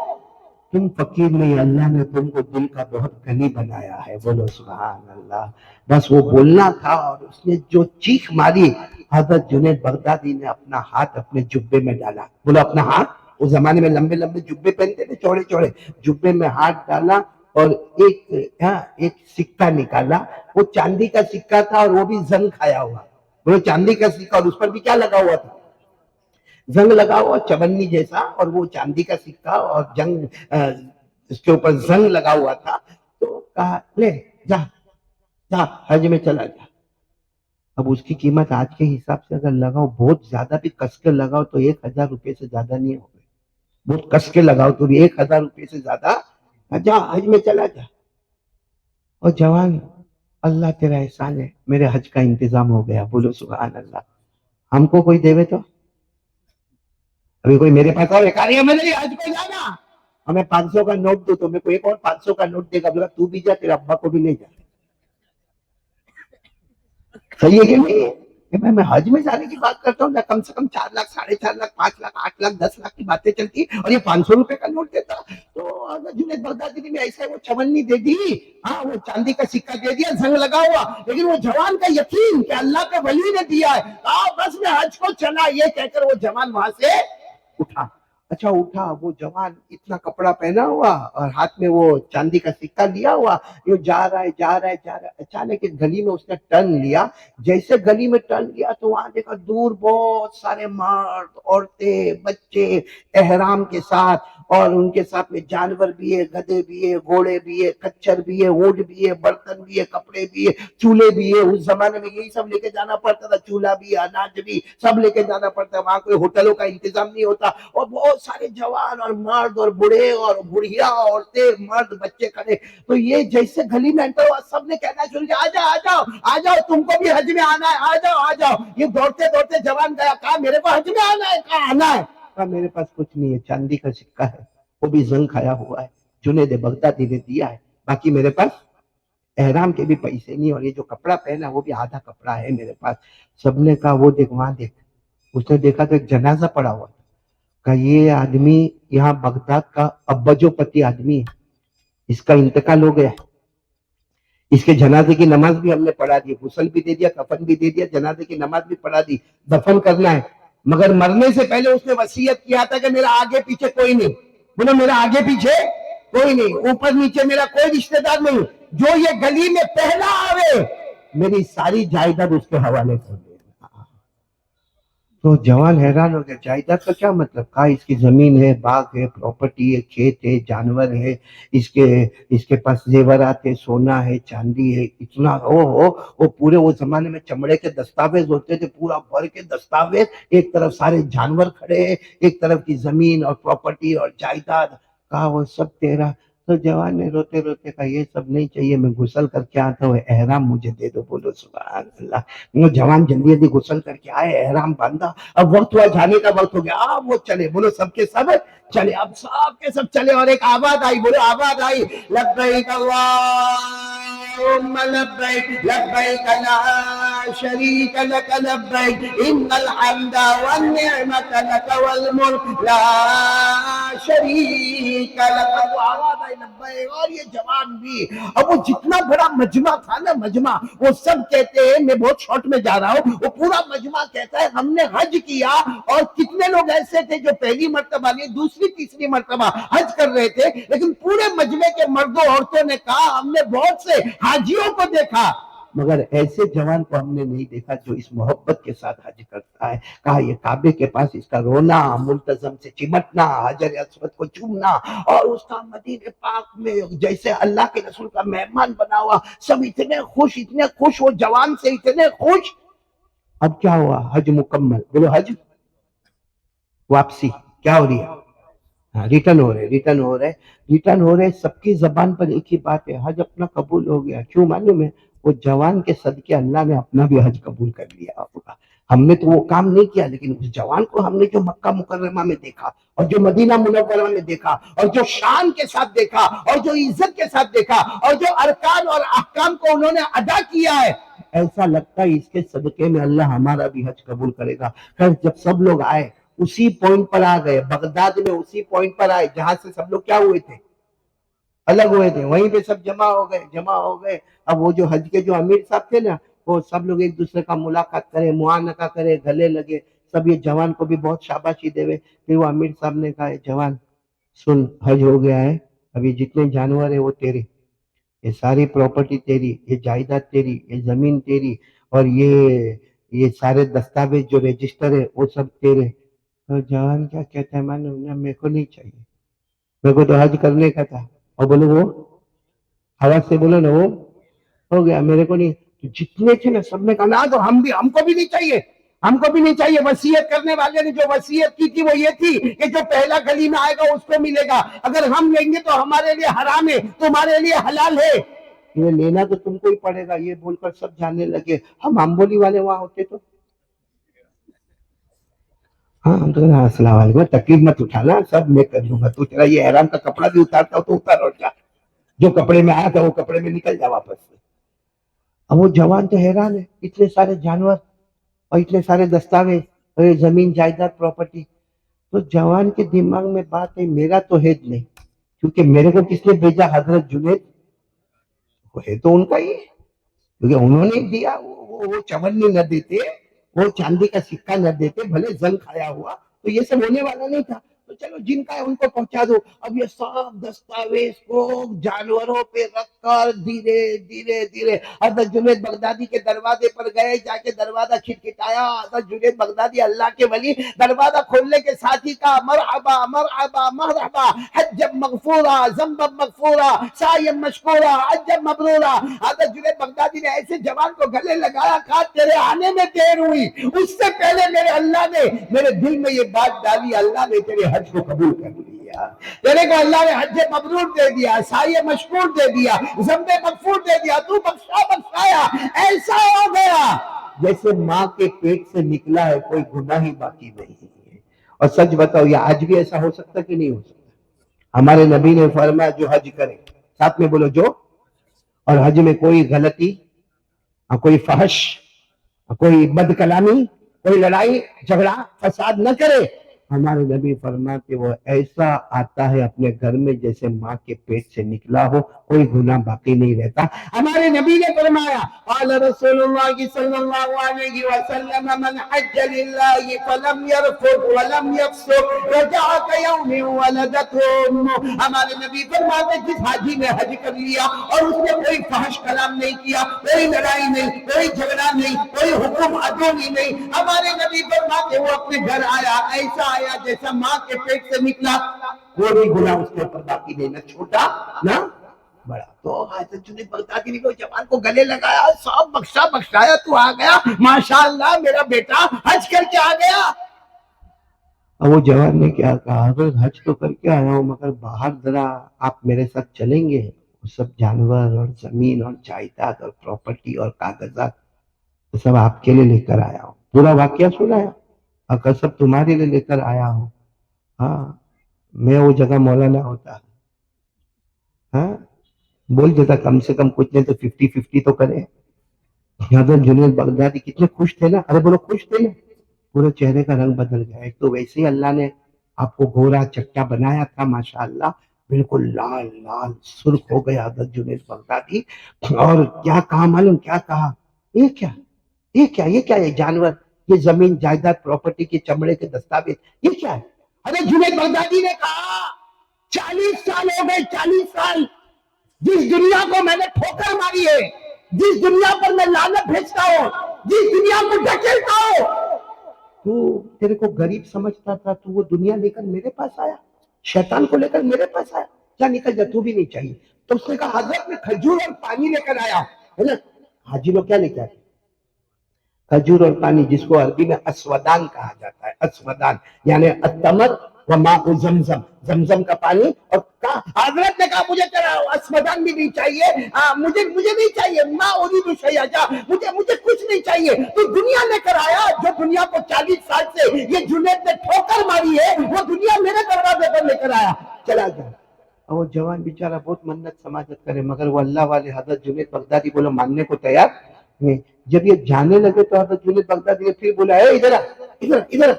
تم فقیر نہیں، اللہ نے تم کو دل کا بہت غنی بنایا ہے، بولو سبحان اللہ۔ بس وہ بولنا تھا، اور اس نے جو چیخ ماری، حضرت جنید بغدادی نے اپنا ہاتھ اپنے جبے میں ڈالا، بولو اپنا ہاتھ اس زمانے میں لمبے لمبے جبے پہنتے تھے، چوڑے چوڑے جبے میں ہاتھ ڈالا اور ایک سکہ نکالا، وہ چاندی کا سکہ تھا اور وہ بھی زنگ کھایا ہوا، وہ چاندی کا سکہ اور اس پر بھی کیا لگا ہوا تھا، زنگ لگا ہوا چونی جیسا، اور وہ چاندی کا سکہ اور جنگ اس کے اوپر زنگ لگا ہوا تھا۔ تو کہا لے جا جا حج میں چلا جا۔ اب اس کی قیمت آج کے حساب سے اگر لگاؤ، بہت زیادہ بھی کس کے لگاؤ تو 1,000 روپے سے زیادہ نہیں ہوگا، بہت کس کے لگاؤ تو بھی 1,000 روپے سے زیادہ، جا حج میں چلا جا۔ اور جوان، اللہ تیرا احسان ہے، میرے حج کا انتظام ہو گیا، بولو سبحان اللہ۔ ہم کو کوئی دے تو، ابھی کوئی میرے پاس اور ایک میں نہیں حج پہ جانا، ہمیں 500 کا نوٹ دو تو میں کوئی ایک اور 500 کا نوٹ دے گا، بولا تو بھی جا، تیرے ابا کو بھی لے جا۔ صحیح ہے کہ نہیں ہے؟ میں حج میں جانے کی بات کرتا ہوں نہ، کم سے کم 4 لاکھ 4.5 لاکھ 5 لاکھ 8 لاکھ 10 لاکھ کی باتیں چلتی، اور یہ 500 روپے کا نوٹ دیتا۔ تو اگر جنید بغدادی نے ایسا وہ چونی دے دی، ہاں وہ چاندی کا سکہ دے دیا زنگ لگا ہوا، لیکن وہ جوان کا یقین کہ اللہ کا ولی نے دیا ہے، بس میں حج کو چلا، یہ کہہ کر وہ جوان وہاں سے اٹھا۔ اچھا اٹھا، وہ جوان اتنا کپڑا پہنا ہوا اور ہاتھ میں وہ چاندی کا سکہ لیا ہوا، یہ جا رہا ہے جا رہا ہے جا رہا ہے، اچانک ایک گلی میں اس نے ٹرن لیا۔ جیسے گلی میں ٹرن لیا تو وہاں دیکھا دور بہت سارے مرد عورتیں بچے احرام کے ساتھ، اور ان کے ساتھ میں جانور بھی ہے، گدھے بھی ہے، گھوڑے بھی ہے، کچھر بھی ہے، اونٹ بھی ہے، برتن بھی ہے، کپڑے بھی ہے، چولہے بھی ہے۔ اس زمانے میں یہی سب لے کے جانا پڑتا تھا، چولہا بھی، اناج بھی، سب لے کے جانا پڑتا، وہاں کوئی ہوٹلوں کا انتظام نہیں ہوتا، اور بہت سارے جوان اور مرد اور بوڑھے اور بڑھیا عورتیں مرد بچے کھڑے۔ تو یہ جیسے گلی میں انٹر ہوا، سب نے کہنا شروع کیا، آ جاؤ آ جاؤ آ جاؤ، تم کو بھی حج میں آنا ہے، آ جاؤ آ جاؤ۔ یہ دوڑتے دوڑتے جوان گیا، کہا میرے کو حج میں آنا ہے، کہا آنا ہے، کہا میرے پاس کچھ نہیں ہے، چاندی کا سکہ ہے، وہ بھی زنگ کھایا ہوا ہے، جنید بغدادی نے دیا ہے، باقی میرے پاس احرام کے بھی پیسے نہیں، اور یہ جو کپڑا پہنا وہ بھی آدھا کپڑا ہے میرے پاس۔ سب نے کہا وہ دیکھ وہاں دیکھ۔ اس نے دیکھا تو ایک جنازہ پڑا ہوا تھا، کہا یہ آدمی یہاں بغداد کا ابجو پتی آدمی ہے، اس کا انتقال ہو گیا، اس کے جنازے کی نماز بھی ہم نے پڑھا دی، غسل بھی دے دیا، کفن بھی دے دیا، جنازے کی نماز بھی پڑھا دی، دفن کرنا ہے، مگر مرنے سے پہلے اس نے وصیت کیا تھا کہ میرا آگے پیچھے کوئی نہیں، بولے میرا آگے پیچھے کوئی نہیں، اوپر نیچے میرا کوئی رشتہ دار نہیں، جو یہ گلی میں پہلا آوے میری ساری جائیداد اس کے حوالے کر دے۔ تو جوان حیران ہو گیا، جائیداد کا کیا مطلب؟ کہا اس کی زمین ہے، باغ ہے، پراپرٹی ہے، کھیت ہے، جانور ہے، اس کے پاس زیورات ہے، سونا ہے، چاندی ہے، اتنا وہ پورے وہ زمانے میں چمڑے کے دستاویز ہوتے تھے، پورا بھر کے دستاویز، ایک طرف سارے جانور کھڑے ہیں، ایک طرف کی زمین اور پراپرٹی اور جائیداد، کہا وہ سب تیرا۔ تو جوان نے روتے روتے کہا یہ سب نہیں چاہیے، میں غسل کر کے آتا ہوں، احرام مجھے دے دو، بولو سبحان اللہ۔ وہ جوان جلدی جلدی غسل کر کے آئے، احرام باندھا، اب وقت ہوا جانے کا، وقت ہو گیا، اب وہ چلے، بولو سب کے سب چلے، اب سب کے سب چلے، اور ایک آواز آئی، بولو آواز آئی، لبیک اللہم لبیک لبیک لا شریک لک لبیک ان الحمد والنعمت لک والملک لا شریک لک۔ وہ آواز آئی لبیک، اور یہ جوان بھی، اب وہ جتنا بڑا مجمع تھا نا، مجمع، وہ سب کہتے ہیں، میں بہت شارٹ میں جا رہا ہوں، وہ پورا مجمع کہتا ہے ہم نے حج کیا، اور کتنے لوگ ایسے تھے جو پہلی مرتبہ نہیں دوسری تیسری مرتبہ حج کر رہے تھے، لیکن پورے مجمع کے مردوں عورتوں نے کہا ہم نے بہت سے حاجیوں کو دیکھا، مگر ایسے جوان کو ہم نے نہیں دیکھا جو اس محبت کے ساتھ حج کرتا ہے۔ کہا یہ کعبے کے پاس اس کا رونا، ملتزم سے چمٹنا، حجر اسود کو چومنا، اور اس کا مدینہ پاک میں جیسے اللہ کے رسول کا مہمان بنا ہوا، سب اتنے خوش، وہ جوان سے اتنے خوش۔ اب کیا ہوا؟ حج مکمل، بولو حج واپسی کیا ہو رہی ہے؟ ریٹرن ہو رہے، سب کی زبان پر ایک ہی بات ہے، حج اپنا قبول ہو گیا۔ کیوں معلوم ہے؟ وہ جوان کے صدقے اللہ نے اپنا بھی حج قبول کر لیا ہوگا۔ ہم نے تو وہ کام نہیں کیا، لیکن اس جوان کو ہم نے جو مکہ مکرمہ میں دیکھا، اور جو مدینہ منورہ میں دیکھا، اور جو شان کے ساتھ دیکھا، اور جو عزت کے ساتھ دیکھا، اور جو ارکان اور احکام کو انہوں نے ادا کیا ہے، ایسا لگتا ہے اس کے صدقے میں اللہ ہمارا بھی حج قبول کرے گا۔ خیر جب سب لوگ آئے، اسی پوائنٹ پر آ گئے، بغداد میں اسی پوائنٹ پر آئے جہاں سے سب لوگ کیا ہوئے تھے، الگ ہوئے تھے، وہیں پہ سب جمع ہو گئے۔ اب وہ جو حج کے جو امیر صاحب تھے نا، وہ سب لوگ ایک دوسرے کا ملاقات کرے، معانقہ کرے، گلے لگے، سب یہ جوان کو بھی بہت شاباشی دے ہوئے. پھر وہ امیر صاحب نے کہا جوان سن، حج ہو گیا ہے، اب یہ جتنے جانور ہیں وہ تیرے، یہ ساری پراپرٹی تیری، یہ جائیداد تیری، یہ زمین تیری، اور یہ سارے دستاویز جو رجسٹر ہے وہ سب تیرے. تو جوان کیا کہتا ہے، میرے کو نہیں چاہیے، میرے کو تو حج کرنے کا تھا. اور بولو وہ آواز سے بولو نا، وہ ہو گیا، میرے کو نہیں. جتنے تھے نا سب نے کہا نا تو ہم کو بھی نہیں چاہیے، ہم کو بھی نہیں چاہیے. وصیت کرنے والے نے جو وصیت کی تھی وہ یہ تھی کہ جو پہلا گلی میں آئے گا اس کو ملے گا، اگر ہم لیں گے تو ہمارے لیے حرام ہے، تمہارے لیے حلال ہے، یہ لینا تو تم کو ہی پڑے گا. یہ بول کر سب جاننے لگے. ہم امبولی والے وہاں ہوتے تو ہاں ہم تو السلام علیکم، تکلیف مت اٹھانا، سب میں کر لوں گا، تو تیرا یہ احرام کا کپڑا بھی اتارتا ہو تو اتار اور جا، جو کپڑے میں آیا تھا وہ کپڑے میں نکل جا واپس سے. اب وہ جوان تو حیران ہے، اتنے سارے جانور اور اتنے سارے دستاویز اور یہ زمین جائیداد پراپرٹی. تو جوان کے دماغ میں بات ہے میرا تو ہے نہیں، کیونکہ میرے کو کس نے بھیجا؟ حضرت جنید، وہ ہے تو ان کا ہی ہے، کیونکہ انہوں نے دیا. وہ چونی نہ دیتے، وہ چاندی کا سکہ نہ دیتے، بھلے زنگ کھایا ہوا تو یہ سب ہونے والا نہیں تھا. تو چلو جن کا ہے ان کو پہنچا دو. اب یہ سب دستاویز کو جانوروں پہ رکھ کر دھیرے دھیرے دھیرے حضرت جنید بغدادی کے دروازے پر گئے، جا کے دروازہ کھٹکھٹایا. حضرت جنید بغدادی اللہ کے ولی دروازہ کھولنے کے ساتھ ہی کہا مرحبا مرحبا مرحبا، حجا مغفورا ذنبا مغفورا سعیا مشکورا حجا مبرورا. حضرت جنید بغدادی نے ایسے جوان کو گلے لگایا، کہا تیرے آنے میں دیر ہوئی، اس سے پہلے میرے اللہ نے میرے دل میں یہ بات ڈالی، اللہ نے تیرے حج کو قبول کر لیا، تیرے کو اللہ نے حج مبرور دے دیا، سعی مشکور دے دیا، ذنب مغفور دے دیا، تو بخشا بخشایا. ایسا ہو گیا جیسے ماں کے پیٹ سے نکلا ہے، کوئی گناہ ہی باقی نہیں ہے. اور سچ بتاؤ یہ آج بھی ایسا ہو سکتا کہ نہیں ہو سکتا؟ ہمارے نبی نے فرمایا جو حج کرے، ساتھ میں بولو جو، اور حج میں کوئی غلطی، کوئی فحش، کوئی بد کلامی، کوئی لڑائی جھگڑا فساد نہ کرے. ہمارے نبی فرماتے وہ ایسا آتا ہے اپنے گھر میں جیسے ماں کے پیٹ سے نکلا ہو، کوئی گناہ باقی نہیں رہتا. ہمارے نبی نے فرمایا قال رسول اللہ صلی اللہ علیہ وسلم من حج للہ فلم يرفث ولم يفسق رجع كيوم ولدته امه. ہمارے نبی فرماتے جس حاجی نے حج کر لیا اور اس نے کوئی فحش کلام نہیں کیا، کوئی لڑائی نہیں، کوئی جھگڑا نہیں، کوئی حکم عدوی نہیں، ہمارے نبی فرماتے وہ اپنے گھر آیا ایسا آیا جیسا ماں کے پیٹ سے نکلا، کوئی گناہ اس کے اوپر باقی نہیں، نہ چھوٹا نہ بڑا. تو حضرت جنید بغدادی نے جوان کو گلے لگایا، سب بخشا بخشایا، تو آ گیا، ماشاءاللہ میرا بیٹا حج کر کے آ گیا. اب وہ جوان نے کیا کہا، حضرت حج تو کر کے آیا ہوں مگر باہر ذرا آپ میرے ساتھ چلیں گے؟ وہ سب جانور اور زمین اور جائیداد اور پراپرٹی اور کاغذات وہ سب آپ کے لیے لے کر آیا ہوں. پورا واقعہ سنایا، اور سب تمہارے لیے لے کر آیا ہوں. ہاں میں وہ جگہ مولانا ہوتا، ہاں بول دیتا کم سے کم کچھ نہیں تو 50-50 تو کرے. حضرت جنید بغدادی کتنے خوش تھے نا، ارے بولو خوش تھے نا، پورے چہرے کا رنگ بدل گیا. ایک تو ویسے ہی اللہ نے آپ کو گورا چٹا بنایا تھا ماشاءاللہ، بالکل لال لال سرخ ہو گیا حضرت جنید بغدادی. اور کیا کہا معلوم کیا کہا، یہ کیا یہ کیا یہ کیا، یہ جانور، یہ زمین جائیداد پراپرٹی کے چمڑے کے دستاویز، یہ کیا ہے؟ حضرت جنید بغدادی نے کہا 40 سال ہو گئے، 40 سال جس دنیا کو میں نے ٹھوکر ماری ہے، جس دنیا پر میں لعنت بھیجتا ہوں، جس دنیا کو ڈھکیلتا ہوں، تو تیرے کو غریب سمجھتا تھا، تو وہ دنیا لے کر میرے پاس آیا، شیطان کو لے کر میرے پاس آیا، کیا نکل جا تو بھی نہیں چاہیے. تو اس نے کہا حضرت میں کھجور اور پانی لے کر آیا ہے نا. حاجی لوگ کیا لے کے آتے؟ کھجور اور پانی، جس کو عربی میں اسودان کہا جاتا ہے. اسودان یعنی التمر و ماء زمزم، زمزم کا پانی. اور حضرت نے کہا مجھے تیرا اسودان بھی نہیں چاہیے، مجھے نہیں چاہیے، ما اريد شيئا، مجھے کچھ نہیں چاہیے. تو دنیا لے کر آیا جو دنیا کو 40 سال سے یہ جنید نے ٹھوکر ماری ہے، وہ دنیا میرے دروازے پر لے کر آیا. چلا گیا. اور وہ جوان بیچارہ بہت منت سماجت کرے، مگر وہ اللہ والے حضرت جنید بغدادی بولو ماننے کو تیار نہیں. جب یہ جانے لگے تو حضرت جنید بغدادی نے پھر بولا اے ادھر ادھر ادھر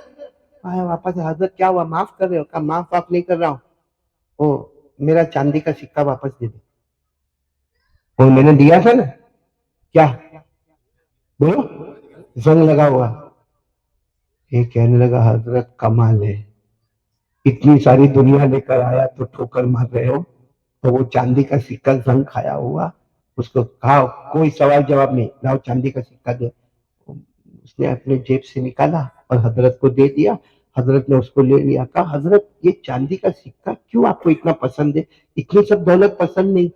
آیا واپس. حضرت کیا ہوا، معاف کر رہے ہو؟ کہا معاف نہیں کر رہا ہوں، او میرا چاندی کا سکہ واپس دے دے، اور میں نے دیا تھا نا، کیا بولو زنگ لگا ہوا. یہ کہنے لگا حضرت کمال ہے، اتنی ساری دنیا لے کر آیا تو ٹھوکر مار رہے ہو. تو وہ چاندی کا سکہ زنگ کھایا ہوا، اس کو کہا کوئی سوال جواب نہیں، لاؤ چاندی کا سکہ دو. اس نے اپنے جیب سے نکالا اور حضرت کو دے دیا. حضرت نے اس کو لے لیا. کہا حضرت یہ چاندی کا سکہ کیوں آپ کو اتنا پسند ہے؟ اتنی سب دولت پسند نہیں.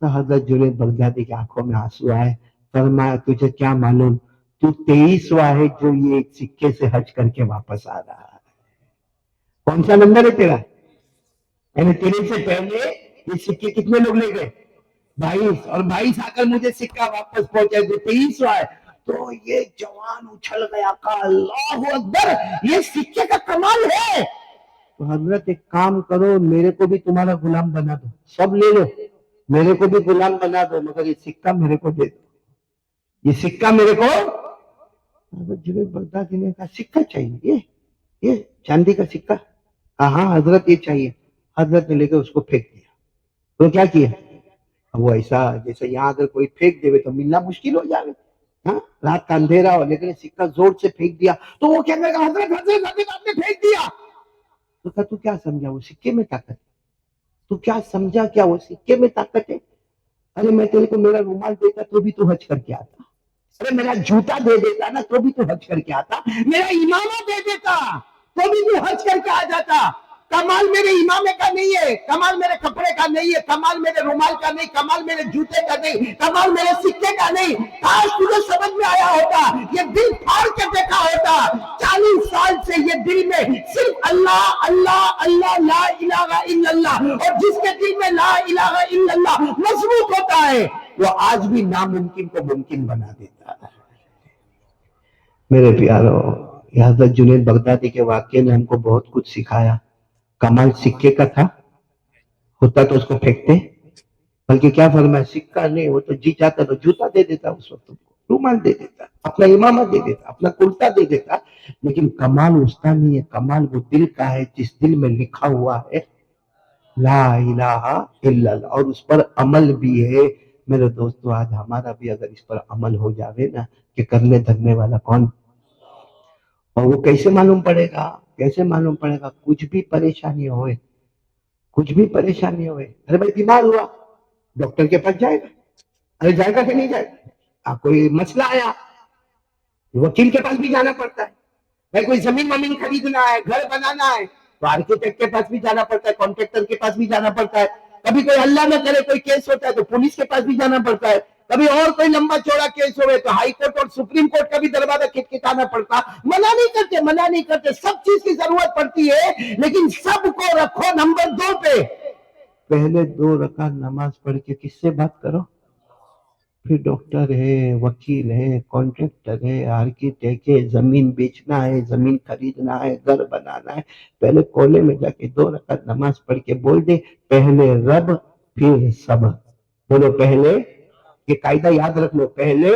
تو حضرت جنید بغدادی کی آنکھوں میں آنسو آئے. فرمایا تجھے کیا معلوم، تو 23واں ہے جو یہ ایک سکے سے حج کر کے واپس آ رہا ہے. کون سا نمبر ہے تیرا؟ یعنی تیرے سے پہلے یہ سکے کتنے لوگ لے گئے؟ 22. اور 22 آ کر مجھے سکہ واپس پہنچا جو 23واں ہے. تو یہ جوان اچھل گیا، کہا اللہ اکبر، یہ سکے کا کمال ہے. تو حضرت ایک کام کرو، میرے کو بھی تمہارا غلام بنا دو، سب لے لو، میرے کو بھی غلام بنا دو، مگر یہ سکہ میرے کو دے دو، یہ سکہ میرے کو. حضرت جنید بغدادی نے کہا سکہ چاہیے، یہ چاندی کا سکہ؟ ہاں حضرت یہ چاہیے. حضرت نے لے کے اس کو پھینک دیا. تو کیا کیا؟ وہ ایسا جیسے یہاں اگر کوئی پھینک دے تو ملنا مشکل ہو جائے. ہاں رات کا اندھیرا ہو، لیکن سکہ زور سے پھینک دیا. تو وہ کہنے لگا حضرت حضرت حضرت آپ نے پھینک دیا. تو کہا تو کیا سمجھا وہ سکے میں طاقت ہے؟ تو کیا سمجھا کیا وہ سکے میں طاقت ہے؟ ارے میں تیرے کو میرا رومال دیتا تو بھی تو حج کر کے آتا. ارے میرا جوتا دے دیتا نا تو بھی تو حج کر کے آتا. میرا امامہ دے دیتا تو بھی تو حج کر کے آ جاتا. کمال میرے امامے کا نہیں ہے، کمال میرے کپڑے کا نہیں ہے، کمال میرے رومال کا نہیں، کمال میرے جوتے کا نہیں، کمال میرے سکے کا نہیں. کاش تجھے سمجھ میں آیا ہوتا، یہ دل پھاڑ کے دیکھا ہوتا. 40 سال سے یہ دل میں صرف اللہ اللہ اللہ لا الہ الا اللہ، اور جس کے دل میں لا الہ الا اللہ مضبوط ہوتا ہے وہ آج بھی ناممکن کو ممکن بنا دیتا ہے. میرے پیارو، یہ حضرت جنید بغدادی کے واقعے نے ہم کو بہت کچھ سکھایا. کمال سکے کا تھا، ہوتا تو اس کو پھینکتے، بلکہ کیا فرمایا سکہ نہیں، وہ تو جی چاہتا تو جوتا دے دیتا، اس وقت رومال دے دیتا، اپنا امامہ دے دیتا، اپنا کرتا دے دیتا. لیکن کمال اس کا نہیں ہے، کمال وہ دل کا ہے جس دل میں لکھا ہوا ہے لا الہ الا اللہ، اور اس پر عمل بھی ہے. میرے دوستو آج ہمارا بھی اگر اس پر عمل ہو جاوے نا کہ کرنے دھرنے والا کون، اور وہ کیسے معلوم پڑے گا؟ کیسے معلوم پڑے گا؟ کچھ بھی پریشانی ہوئے، کچھ بھی پریشانی ہوئے، ارے بھائی بیمار ہوا ڈاکٹر کے پاس جائے گا، ارے جائے گا کہ نہیں جائے گا؟ کوئی مسئلہ آیا وکیل کے پاس بھی جانا پڑتا ہے. بھائی کوئی زمین ومین خریدنا ہے، گھر بنانا ہے تو آرکیٹیکٹ کے پاس بھی جانا پڑتا ہے، کانٹریکٹر کے پاس بھی جانا پڑتا ہے. کبھی کوئی اللہ نہ کرے کوئی کیس ہوتا ہے تو پولیس کے پاس بھی جانا پڑتا ہے. کبھی اور کوئی لمبا چوڑا کیس ہوئے تو ہائی کورٹ اور سپریم کورٹ کا بھی دروازہ کھٹکھٹانا پڑتا. منع نہیں کرتے، منع نہیں کرتے، سب چیز کی ضرورت پڑتی ہے، لیکن سب کو رکھو نمبر 2 پہ. پہلے 2 رکعت نماز پڑھ کے کس سے بات کرو؟ پھر ڈاکٹر ہے، وکیل ہے، کانٹریکٹر ہے، آرکیٹیکٹ ہے، زمین بیچنا ہے، زمین خریدنا ہے، گھر بنانا ہے. پہلے کونے میں جا کے 2 رکعت نماز پڑھ کے بول دے پہلے رب پھر سب. بولو پہلے، یہ قاعدہ یاد رکھ لو، پہلے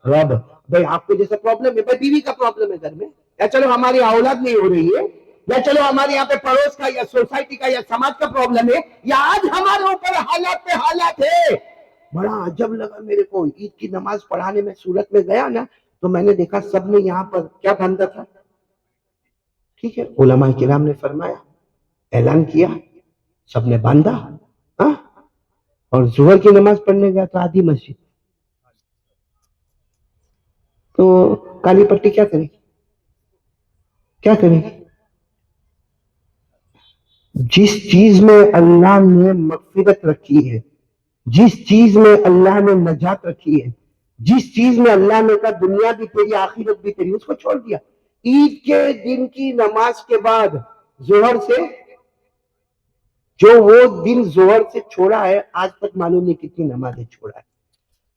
رب. بھائی آپ کو جیسا پرابلم ہے، بھائی بیوی کا پرابلم ہے گھر میں، یا چلو ہماری اولاد نہیں ہو رہی ہے، یا چلو ہمارے یہاں پہ پڑوس کا یا سوسائٹی کا یا سماج کا پرابلم ہے، یا آج ہمارے اوپر حالات پہ حالات ہے. بڑا عجب لگا میرے کو، عید کی نماز پڑھانے میں سورت میں گیا نا تو میں نے دیکھا سب نے یہاں پر کیا باندھا تھا. ٹھیک ہے، علماء کرام نے فرمایا، اعلان کیا، سب نے باندھا. ہاں، اور ظہر کی نماز پڑھنے گیا تو آدھی مسجد تو کالی پٹی کیا کرے گی؟ کیا کرے گی؟ جس چیز میں اللہ نے مغفرت رکھی ہے، جس چیز میں اللہ نے نجات رکھی ہے، جس چیز میں اللہ نے کہا دنیا بھی تیری آخرت بھی تیری، اس کو چھوڑ دیا. عید کے دن کی نماز کے بعد ظہر سے، جو وہ دن ظہر سے چھوڑا ہے آج تک معلوم نہیں کتنی نمازیں چھوڑا ہے.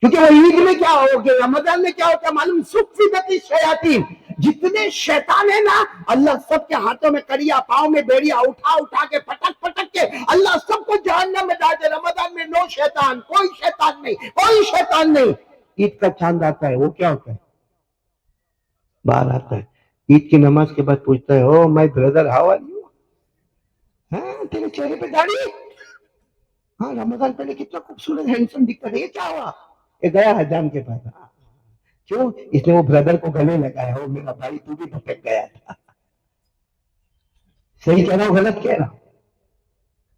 کیونکہ وہ عید میں کیا ہو گیا، رمضان میں کیا ہوتا ہے معلوم، صفدت الشیاطین، جتنے شیطان ہیں نا اللہ سب کے ہاتھوں میں کریا، پاؤں میں بیڑیا، اٹھا اٹھا کے پٹک پٹک کے اللہ سب کو جہنم میں ڈال دے. رمضان میں نو شیطان، کوئی شیطان نہیں، کوئی شیطان نہیں. عید کا چاند آتا ہے، وہ کیا ہوتا ہے؟ باہر آتا ہے. عید کی نماز کے بعد پوچھتا ہے oh my brother how are you, ہاں تیرے چہرے پہ داڑھی، ہاں رمضان پہلے کتنا خوبصورت ہینڈسم دکھتا ہے، یہ کیا ہوا؟ یہ گیا ہے جان کے پاس. کیوں؟ اس نے وہ برادر کو گلے لگایا، ہو میرا بھائی تو بھی بھٹک گیا تھا. صحیح کہہ رہا ہوں غلط کہہ رہا ہوں؟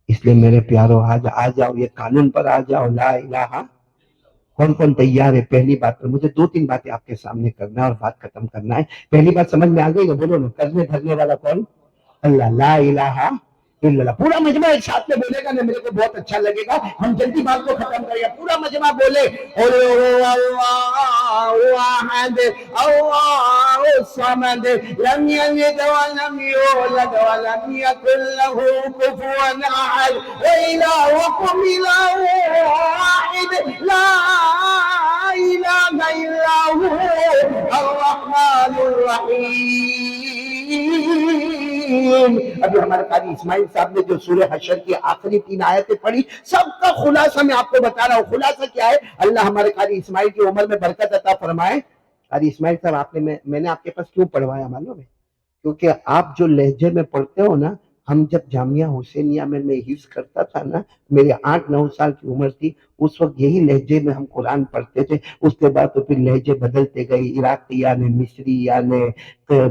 اس لیے میرے پیارو آج آ جاؤ، یہ قانون پر آ جاؤ، لا الہ. کون کون تیار ہے؟ پہلی بات تو مجھے دو تین باتیں آپ کے سامنے کرنا ہے اور بات ختم کرنا ہے. پہلی بات سمجھ میں آ گئی نا؟ بولو نا. کرنے دھرنے والا کون؟ اللہ. لا الہ الا اللہ. پورا مجمع ایک ساتھ میں بولے گا نا، میرے کو بہت اچھا لگے گا. ہم جلدی بات کو ختم کریں گے. پورا مجمع بولے قل هو اللہ احد اللہ الصمد لم یلد ولم یولد ولم یکن له کفوا احد وإلہکم الہ واحد لا الہ الا هو الرحمن الرحیم. ابھی ہمارے قاری اسماعیل صاحب نے جو سورہ حشر کی آخری 3 آیتیں پڑھی، سب کا خلاصہ میں آپ کو بتا رہا ہوں. خلاصہ کیا ہے؟ اللہ ہمارے قاری اسماعیل کی عمر میں برکت عطا فرمائے. قاری اسماعیل صاحب آپ نے میں نے آپ کے پاس کیوں پڑھوایا معلوم ہے؟ کیونکہ آپ جو لہجے میں پڑھتے ہو نا، ہم جب جامعہ حسینیہ میں حفظ کرتا تھا نا، میرے 8-9 سال کی عمر تھی، اس وقت یہی لہجے میں ہم قرآن پڑھتے تھے. اس کے بعد تو پھر لہجے بدلتے گئے، عراقیہ نے، مصریہ نے،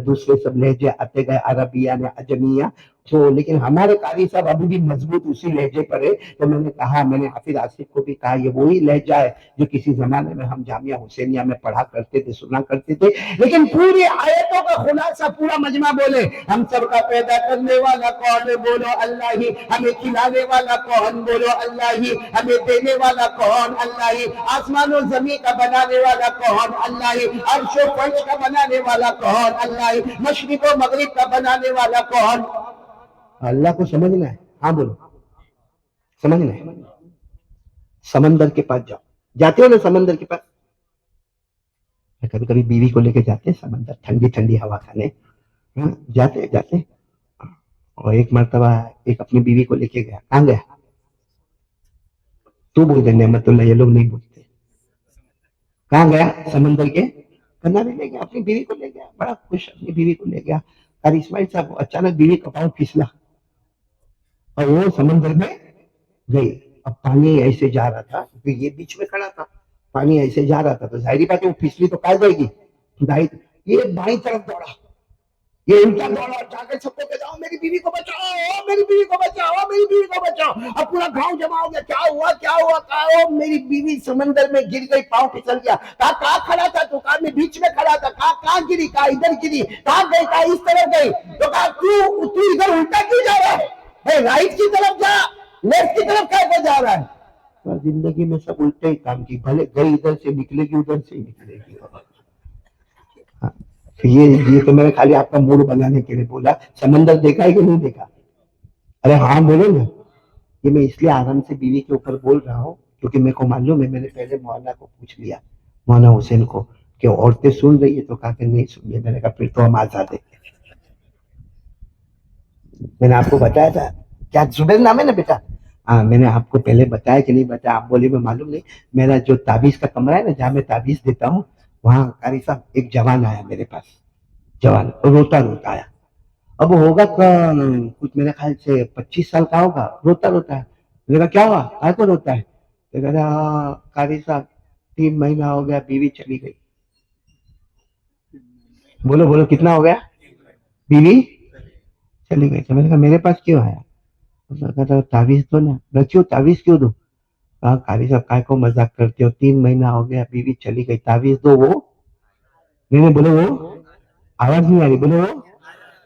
دوسرے سب لہجے آتے گئے، عربیہ نے، عجمیہ. تو لیکن ہمارے قاری صاحب ابھی بھی مضبوط اسی لہجے پر ہے. تو میں نے کہا، میں نے حافظ آصف کو بھی کہا، یہ وہی لہجہ ہے جو کسی زمانے میں ہم جامعہ حسینیہ میں پڑھا کرتے تھے، سنا کرتے تھے. لیکن پوری آیتوں کا خلاصہ پورا مجمع بولے. ہم سب کا پیدا کرنے والا کون ہے؟ بولو اللہ ہی. ہمیں کھلانے والا کون؟ بولو اللہ ہی. ہمیں دینے والا کون؟ اللہ ہی. آسمان و زمین کا بنانے والا کون؟ اللہ ہی. عرش و فرش کا بنانے والا کون؟ اللہ ہی. مشرق و مغرب کا بنانے والا کون؟ اللہ کو سمجھنا ہے. ہاں بولو. سمجھنا ہے. سمندر کے پاس جاؤ. جاتے ہو نا سمندر کے پاس؟ کبھی کبھی بیوی کو لے کے جاتے ہیں سمندر، ٹھنڈی ٹھنڈی ہوا کھانے. جاتے جاتے. اور ایک مرتبہ ایک اپنی بیوی کو لے کے گیا. کہاں گیا؟ تو بول دے نعمت اللہ، یہ لوگ نہیں بولتے. کہاں گیا؟ سمندر کے کنارے لے گیا. اپنی بیوی کو لے گیا، بڑا خوش اپنی بیوی کو لے گیا. قاری اسماعیل صاحب اچانک بیوی کا پاؤں پھسلا اور وہ سمندر میں گئی. اب پانی ایسے جا رہا تھا کیونکہ یہ بیچ میں کھڑا تھا، پانی ایسے جا رہا تھا تو ظاہری بات ہے وہ پھسلی تو کہاں جائے گی؟ یہ بائیں طرف دوڑا، یہ الٹا دوڑا، جا کے سب کو کہا میری بیوی کو بچاؤ، میری بیوی کو بچاؤ، میری بیوی کو بچاؤ. اب پورا گاؤں جمع ہو گیا. کیا ہوا کیا ہوا؟ کہا میری بیوی سمندر میں گر گئی، پاؤں پھسل گیا. کہا کہاں کھڑا تھا تو؟ کہا میں بیچ میں کھڑا تھا. کہا کہاں گری؟ کہا ادھر گری. کہاں گئی؟ کہا اس طرف گئی. تو کہا تو ادھر الٹا کیوں جا رہا ہے؟ رائٹ کی طرف جا، لیفٹ کی طرف کیسے جا رہا ہے؟ زندگی میں سب الٹے ہی کام کی، بھلے گئی ادھر سے نکلے گی ادھر سے ہی نکلے گی. یہ تو میں نے خالی آپ کا موڈ بنانے کے لیے بولا. سمندر دیکھا ہے کہ نہیں دیکھا؟ ارے ہاں بولو نا. یہ میں اس لیے آرام سے بیوی کے اوپر بول رہا ہوں کیونکہ میرے کو معلوم ہے. میں نے پہلے مولانا کو پوچھ لیا، مولانا حسین کو، کہ عورتیں سن رہی ہے؟ تو کہا کہ نہیں سن رہی. میں نے کہا پھر تو ہم آزاد ہیں. میں نے آپ کو بتایا تھا کیا زبیر نام ہے نا بیٹا؟ ہاں میں نے آپ کو پہلے بتایا کہ نہیں بتایا؟ آپ بولے میں معلوم نہیں. میرا جو تعویذ کا کمرہ ہے نا جہاں میں تعویذ دیتا ہوں، وہاں قاری صاحب ایک جوان آیا میرے پاس. جوان روتا روتا آیا. اب ہوگا کچھ میرے خیال سے 25 سال کا ہوگا. روتا روتا ہے. میں نے کہا کیا ہوا؟ کہا کو روتا ہے؟ تو کہہ رہا قاری صاحب 3 مہینہ ہو گیا، بیوی چلی گئی. بولو بولو کتنا ہو گیا؟ بیوی چلی گئی. تو میں نے کہا میرے پاس کیوں آیا؟ تعویذ دو نا. کیوں تعویذ کیوں دو؟ کہا قاری صاحب کائے کو مذاق کرتے ہو، 3 مہینہ ہو گیا، بیوی چلی گئی، تعویذ دو. وہ میں نے بولو وہ آواز نہیں آ رہی. بولو وہ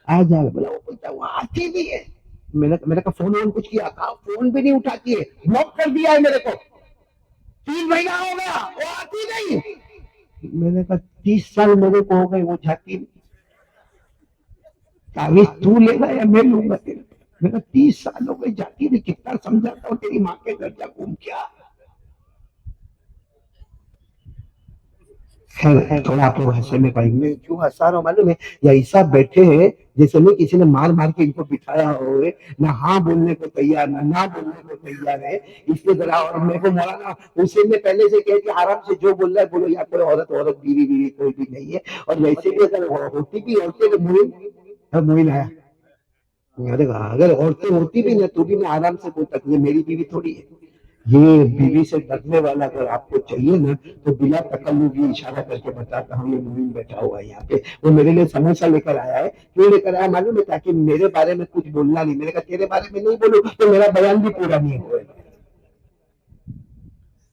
آ جا رہا. بولا وہ بولتا وہ آتی بھی ہے. میں نے کہا فون وون کچھ کیا؟ کہا فون بھی نہیں اٹھاتی ہے، بلاک کر دیا ہے میرے کو. 3 مہینہ ہو گیا وہ آتی نہیں. میں نے کہا 30 سال میرے کو ہو گئے وہ جاتی نہیں. تعویذ تو لے گا یا میں لوں گا تیرے؟ میں نے کہا 30 سال ہو گئے جاتی نہیں. کتنا سمجھاتا ہوں تیری ماں کے گھر جا گھوم کیا. خیر تھوڑا آپ لوگ ہنسے میں پائیں گے. کیوں ہنسا رہا ہوں معلوم ہے؟ یا ایسا بیٹھے ہیں جیسے میں کسی نے مار مار کے ان کو بٹھایا ہوئے، نہ ہاں بولنے کو تیار نہ بولنے کو تیار ہے. اس لیے ذرا اور میرے کو مولانا حسین نے پہلے سے کہہ کہ آرام سے جو بول رہا ہے بولو. یا کوئی عورت عورت بیوی بیوی کوئی بھی نہیں ہے. اور ویسے بھی اگر ہوتی بھی عورتیں تو موین آیا. اگر عورتیں ہوتی بھی نا تو بھی میں آرام سے بولتا کہ یہ میری بیوی تھوڑی ہے. یہ بیوی سے ڈرنے والا اگر آپ کو چاہیے نا تو بلا تکلف یہ اشارہ کر کے بتاتا ہوں یہ مومن بیٹھا ہوا ہے یہاں پہ، وہ میرے لیے سموسہ لے کر آیا ہے، کیوں لے کر آیا معلوم ہے؟ تاکہ میرے بارے میں کچھ بولنا نہیں، میں نے کہا تیرے بارے میں نہیں بولوں تو میرا بیان بھی پورا نہیں ہوا،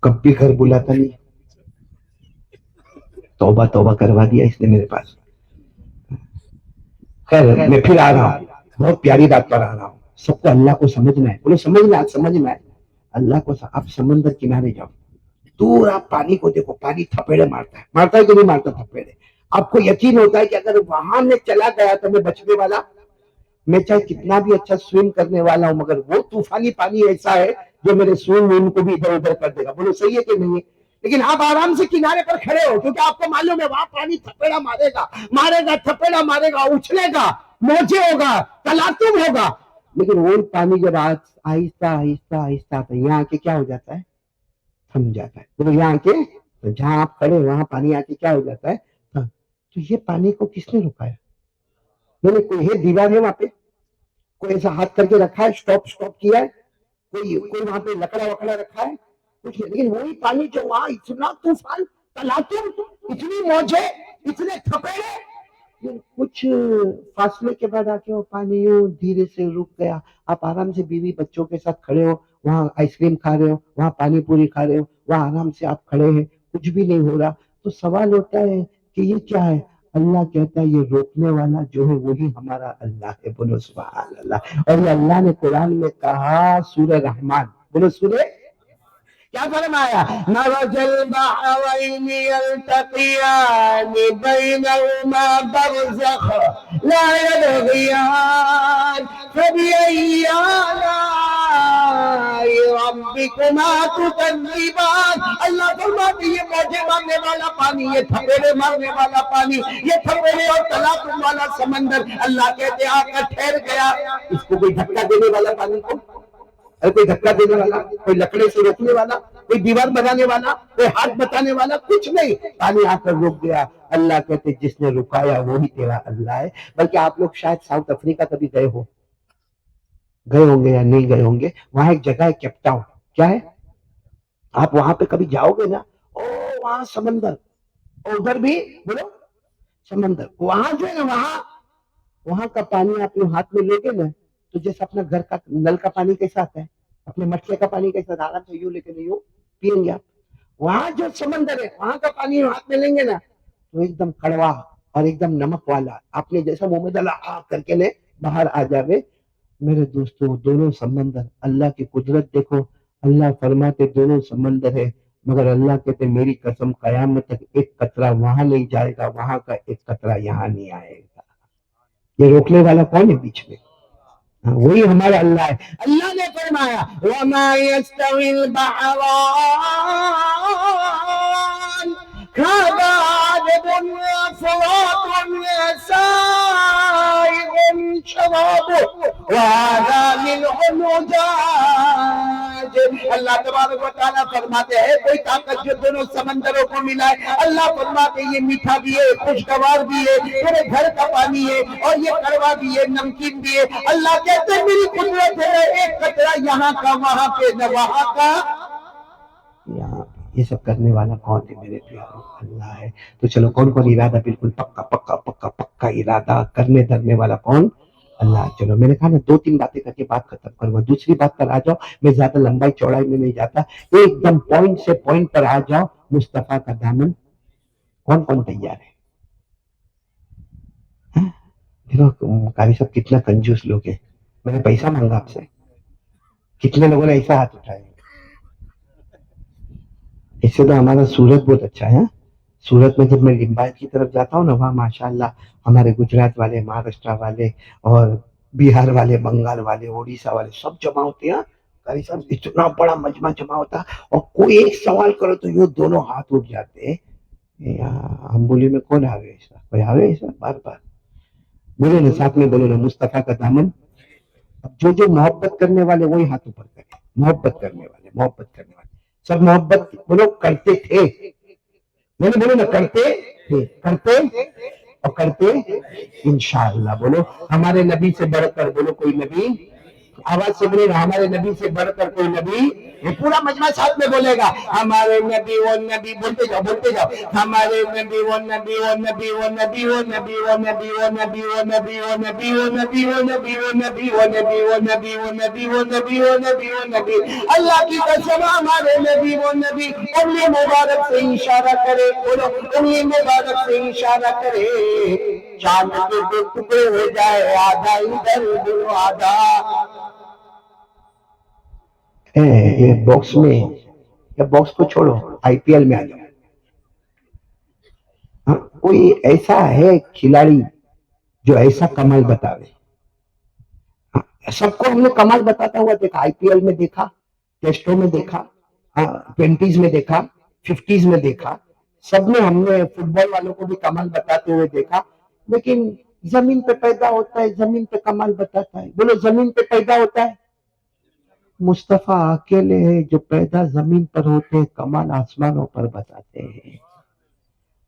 کب بھی گھر بلاتا نہیں، توبہ توبہ کروا دیا اس نے میرے پاس۔ خیر میں پھر آ رہا ہوں، بہت پیاری بات پر آ رہا ہوں، سب کو اللہ کو سمجھنا ہے، بولو سمجھنا ہے، سمجھنا ہے اللہ کو۔ آپ سمندر کنارے جاؤ، دور آپ پانی کو دیکھو، پانی تھپیڑے مارتا ہے، مارتا ہے کہ نہیں مارتا تھپیڑے؟ آپ کو یقین ہوتا ہے کہ اگر وہاں میں چلا گیا تو میں بچنے والا، میں چاہے کتنا بھی اچھا سوئم کرنے والا ہوں مگر وہ طوفانی پانی ایسا ہے جو میرے سوئم کو بھی ادھر ادھر کر دے گا، بولو صحیح ہے کہ نہیں ہے؟ لیکن آپ آرام سے کنارے پر کھڑے ہو کیونکہ آپ کو معلوم ہے وہاں پانی تھپیڑا مارے گا، مارے گا، تھپیڑا مارے گا، اچھلے گا، موجے ہوگا، تلاتم ہوگا، لیکن وہ پانی جب آہستہ آہستہ آہستہ آتا ہے یہاں آ کے کیا ہو جاتا ہے؟ تھم جاتا ہے، بولو یہاں آ کے، جہاں آپ کھڑے وہاں پانی آ کے کیا ہو جاتا ہے؟ تو یہ پانی کو کس نے رکایا؟ میں نے کوئی ہے دیوار ہے وہاں پہ، کوئی ایسا ہاتھ کر کے رکھا ہے، سٹاپ کیا ہے، کوئی وہاں پہ لکڑا وکڑا رکھا ہے؟ کچھ نہیں، لیکن وہی پانی جو وہاں اتنا طوفان، تلاتم، اتنی موجیں، اتنے تھپیڑے، کچھ فاصلے کے بعد آ کے وہ پانی یوں دھیرے سے رک گیا، آپ آرام سے بیوی بچوں کے ساتھ کھڑے ہو، وہاں آئس کریم کھا رہے ہو، وہاں پانی پوری کھا رہے ہو، وہاں آرام سے آپ کھڑے ہیں، کچھ بھی نہیں ہو رہا، تو سوال ہوتا ہے کہ یہ کیا ہے؟ اللہ کہتا ہے یہ روکنے والا جو ہے وہی ہمارا اللہ ہے، بولو سبحان اللہ۔ اور یہ اللہ نے قرآن میں کہا، سورہ رحمان، بولو سورہ کیا فرمایا؟ مرج البحرین یلتقیان بینہما برزخ لا یبغیان فبأی آلاء ربکما تکذبان۔ اللہ فرماتے یہ موجے مارنے والا پانی، یہ تھپیڑے مارنے والا پانی، یہ تھپیڑے اور تلاطم والا سمندر، اللہ کہتے آ کر ٹھہر گیا۔ اس کو کوئی دھکا دینے والا پانی کو، کوئی دھکا دینے والا، کوئی لکڑے سے روکنے والا، کوئی دیوار بنانے والا، کوئی ہاتھ بتانے والا، کچھ نہیں، پانی آ کر رک گیا۔ اللہ کہتے جس نے رکایا وہی تیرا اللہ ہے۔ بلکہ آپ لوگ شاید ساؤتھ افریقہ کبھی گئے ہوں گے یا نہیں گئے ہوں گے، وہاں ایک جگہ ہے کیپ ٹاؤن، کیا ہے؟ آپ وہاں پہ کبھی جاؤ گے نا، او وہاں سمندر، اور ادھر بھی بولو سمندر، وہاں جو ہے نا وہاں کا پانی آپ یوں ہاتھ میں لے گے نا تو جیسے اپنا گھر کا نل کا پانی کیسا آتا ہے، اپنے مٹکے کا پانی کیسا آرام سے یوں لے کے یوں پیئیں گے آپ، وہاں جو سمندر ہے وہاں کا پانی ہاتھ میں لیں گے نا تو ایک دم کڑوا اور ایک دم نمک والا، آپ نے جیسا منہ میں ڈالا کر کے لے باہر آ جاوے۔ میرے دوستوں دونوں سمندر اللہ کی قدرت دیکھو، اللہ فرماتے دونوں سمندر ہے مگر اللہ کہتے میری قسم قیامت تک ایک قطرہ وہاں نہیں جائے گا، وہاں کا ایک قطرہ یہاں نہیں آئے گا۔ یہ روکنے والا کون ہے بیچ میں؟ وہی ہمارا اللہ ہے۔ اللہ نے فرمایا وَمَا يَسْتَوِي الْبَحْرَانِ هَذَا عَذْبٌ فُرَاتٌ سَائِغٌ شَرَابُهُ وَهَذَا مِلْحٌ أُجَاجٌ۔ اللہ تبارک و تعالیٰ فرماتے ہیں کوئی طاقت جو دونوں سمندروں کو ملا ہے، اللہ فرماتے یہ میٹھا بھی ہے، خوشگوار بھی ہے، میرے گھر کا پانی ہے، اور یہ کڑوا بھی ہے، نمکین بھی ہے۔ اللہ کہتے ہیں میری قدرت ہے، ایک قطرہ یہاں کا وہاں پہ نہ وہاں کا یہاں۔ یہ سب کرنے والا کون ہے میرے پیارو؟ اللہ ہے۔ تو چلو کون کون ارادہ بالکل پکا پکا پکا پکا ارادہ کرنے دھرنے والا کون؟ اللہ۔ چلو میں نے کہا نا 2-3 باتیں کر کے بات ختم کروں گا، دوسری بات پر آ جاؤ، میں زیادہ لمبائی چوڑائی میں نہیں جاتا، ایک دم پوائنٹ سے پوائنٹ پر آ جاؤ۔ مصطفیٰ کا دامن کون کون تیار ہے؟ دیکھو قاری صاحب کتنا کنجوس لوگ ہیں، میں نے پیسہ مانگا آپ سے، کتنے لوگوں نے ایسا ہاتھ اٹھایا؟ اس سے تو ہمارا سورت بہت اچھا ہے۔ سورت میں جب میں لمبایت کی طرف جاتا ہوں نا وہاں ماشاءاللہ ہمارے گجرات والے، مہاراشٹر والے اور بہار والے، بنگال والے، اڑیسہ والے سب جمع ہوتے ہیں۔ قاری صاحب اتنا بڑا مجمع جمع ہوتا اور کوئی ایک سوال کرو تو یہ دونوں ہاتھ اٹھ جاتے ہیں۔ ہم بولی میں کون آوے ایسا؟ کوئی آوے ایسا؟ بار بار بولو نا، ساتھ میں بولو نا، مصطفیٰ کا دامن۔ اب جو محبت کرنے والے وہی ہاتھ اوپر کریں، محبت کرنے والے، محبت کرنے والے سب محبت بولو کرتے تھے، میں نے بولو نا کرتے تھے، کرتے اور کرتے انشاءاللہ، بولو ہمارے نبی سے بڑھ کر بولو کوئی نبی۔ آواز سے بولے ہمارے نبی سے بڑھ کر کوئی نبی. یہ پورا مجمع ساتھ میں بولے گا ہمارے نبی وہ نبی. بولتے جاؤ ہمارے نبی وہ نبی وہ نبی وہ نبی وہ نبی وہ نبی وہ نبی وہ نبی وہ نبی وہ نبی وہ نبی وہ نبی وہ نبی وہ نبی وہ نبی وہ نبی وہ نبی وہ نبی. اللہ کی قسم ہمارے نبی وہ نبی. انگلی مبارک سے اشارہ کرے. بولو انگلی مبارک سے اشارہ کرے. چاند کے دو ٹکڑے ہو جائے آدھا ادھر آدھا. یہ باکس میں یا باکس کو چھوڑو آئی پی ایل میں آ جاؤ. کوئی ایسا ہے کھلاڑی جو ایسا کمال بتاوے. سب کو ہم نے کمال بتاتا ہوا دیکھا. آئی پی ایل میں دیکھا, ٹیسٹوں میں دیکھا, 20s میں دیکھا, 50s میں دیکھا. سب میں ہم نے فٹ بال والوں کو بھی کمال بتاتے ہوئے دیکھا. لیکن زمین پہ پیدا ہوتا ہے, زمین پہ کمال بتاتا ہے. بولو زمین پہ پیدا ہوتا ہے. مصطفیٰ اکیلے ہیں جو پیدا زمین پر ہوتے ہیں, کمال آسمانوں پر بتاتے ہیں.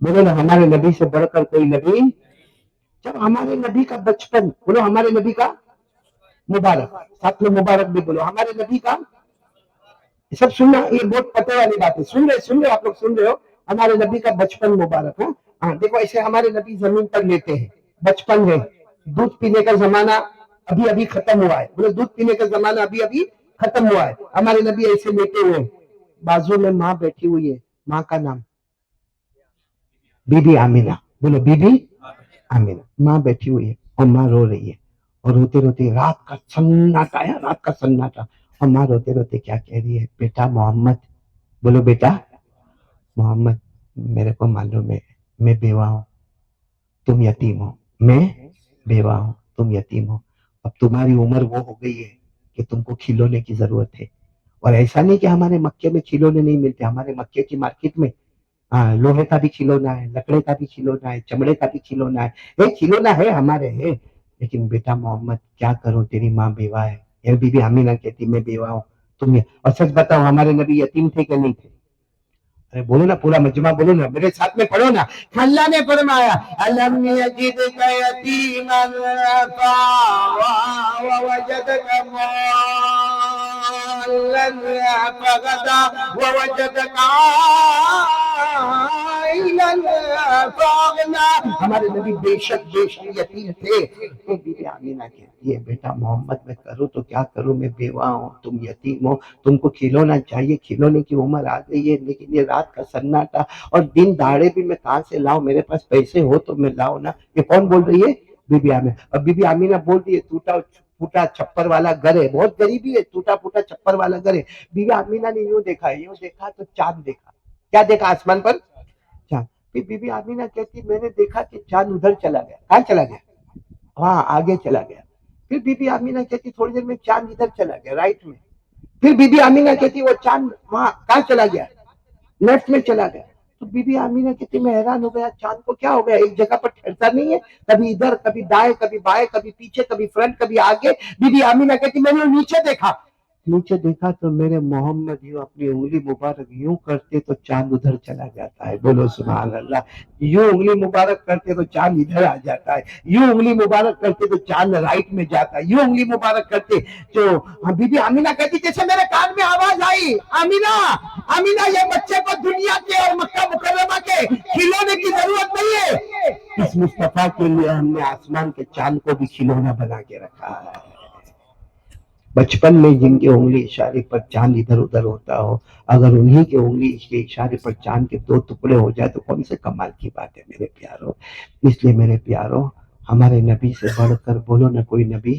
بولو نا ہمارے نبی سے بڑھ کر کوئی نبی. جب ہمارے نبی کا بچپن, بولو ہمارے نبی کا مبارک, ساتھ میں مبارک بھی بولو. ہمارے نبی کا سب سننا, یہ بہت پتہ والی بات ہے. سن رہے آپ لوگ سن رہے ہو. ہمارے نبی کا بچپن مبارک ہے. ہاں دیکھو ایسے ہمارے نبی زمین پر لیتے ہیں, بچپن ہے, دودھ پینے کا زمانہ ابھی ابھی ختم ہوا ہے. بولو دودھ پینے کا زمانہ ابھی ابھی ختم ہوا ہے. ہمارے نبی ایسے لیتے ہوئے, بازو میں ماں بیٹھی ہوئی ہے. ماں کا نام بی بی آمینہ. بولو بی بی آمینہ. ماں بیٹھی ہوئی ہے اور ماں رو رہی ہے. اور روتے روتے رات کا سناٹا ہے, رات کا سناٹا. اور ماں روتے روتے کیا کہہ رہی ہے, بیٹا محمد. بولو بیٹا محمد, میرے کو معلوم ہے میں بیوہ ہوں, تم یتیم ہو. میں بیوہ ہوں, تم یتیم ہو. اب تمہاری عمر وہ ہو گئی ہے کہ تم کو کھلونے کی ضرورت ہے. اور ایسا نہیں کہ ہمارے مکے میں کھلونے نہیں ملتے. ہمارے مکے کی مارکیٹ میں لوہے کا بھی کھلونا ہے, لکڑے کا بھی کھلونا ہے, چمڑے کا بھی کھلونا ہے. ایک کھلونا ہے ہمارے ہے. لیکن بیٹا محمد کیا کرو, تیری ماں بیوہ ہے. یہ بی بی آمینہ کہتی میں بیوہ ہوں, تم. اور سچ بتاؤ ہمارے نبی یتیم تھے کہ نہیں تھے؟ ارے بولو نا, پورا مجمع بولو نا, میرے ساتھ میں پڑھو نا. اللہ نے فرمایا الم یجدک یتیما فآویٰ ووجدک ضالا فغدا ووجدک عائلا فاغنی. ہمارے نبی بے شک یتیم تھے. بی بی آمینہ کہتی ہے بیٹا محمد میں کروں تو کیا کروں, میں بیوہ ہوں, تم یتیم ہو, تم کو کھلونا چاہیے, کھلونے کی عمر آ گئی ہے. لیکن یہ رات کا سناٹا اور دن دہاڑے بھی میں کہاں سے لاؤں, میرے پاس پیسے ہو تو میں لاؤں نا. یہ کون بول رہی ہے؟ بی بی آمینہ. اور بی بی آمینہ بول رہی ہے ٹوٹا پھوٹا چھپر والا گھر ہے, بہت غریبی ہے, ٹوٹا پھوٹا چھپر والا گھر ہے. بی بی آمینہ نے یوں دیکھا تو چاند دیکھا. کیا دیکھا آسمان پر؟ چاند. پھر بی بی آمینہ کہتی میں نے دیکھا کہ چاند ادھر چلا گیا. کہاں چلا گیا؟ ہاں آگے چلا گیا. پھر بی بی آمینہ کہتی تھوڑی دیر میں چاند ادھر چلا گیا رائٹ میں. پھر بی بی آمینہ کہتی وہ چاند وہاں کہاں چلا گیا؟ لیفٹ میں چلا گیا. تو بی بی آمینہ کہتی میں حیران ہو گیا, چاند کو کیا ہو گیا, ایک جگہ پر ٹھہرتا نہیں ہے, کبھی ادھر کبھی دائیں کبھی بائیں, کبھی پیچھے کبھی فرنٹ کبھی آگے. بی بی آمینہ کہتی میں نے نیچے دیکھا تو میرے محمد یوں اپنی انگلی مبارک یوں کرتے تو چاند ادھر چلا جاتا ہے. بولو سبحان اللہ. یوں انگلی مبارک کرتے تو چاند ادھر آ جاتا ہے, یوں انگلی مبارک کرتے تو چاند رائٹ میں جاتا ہے, یوں انگلی مبارک کرتے تو. بی بی آمینہ کہتی جیسے میرے کان میں آواز آئی آمینہ یہ بچے کو دنیا کے اور مکہ مکرمہ کے کھلونے کی ضرورت نہیں ہے. اس مصطفیٰ کے لیے ہم نے آسمان کے چاند کو بھی کھلونا بنا کے رکھا ہے. بچپن میں جن کے انگلی اشارے پر چاند ادھر ادھر ہوتا ہو, اگر انہی کے انگلی کے اشارے پر چاند کے دو ٹکڑے ہو جائے تو کون سے کمال کی بات ہے میرے پیارو. اس لیے میرے پیارو ہمارے نبی سے بڑھ کر بولو نہ کوئی نبی.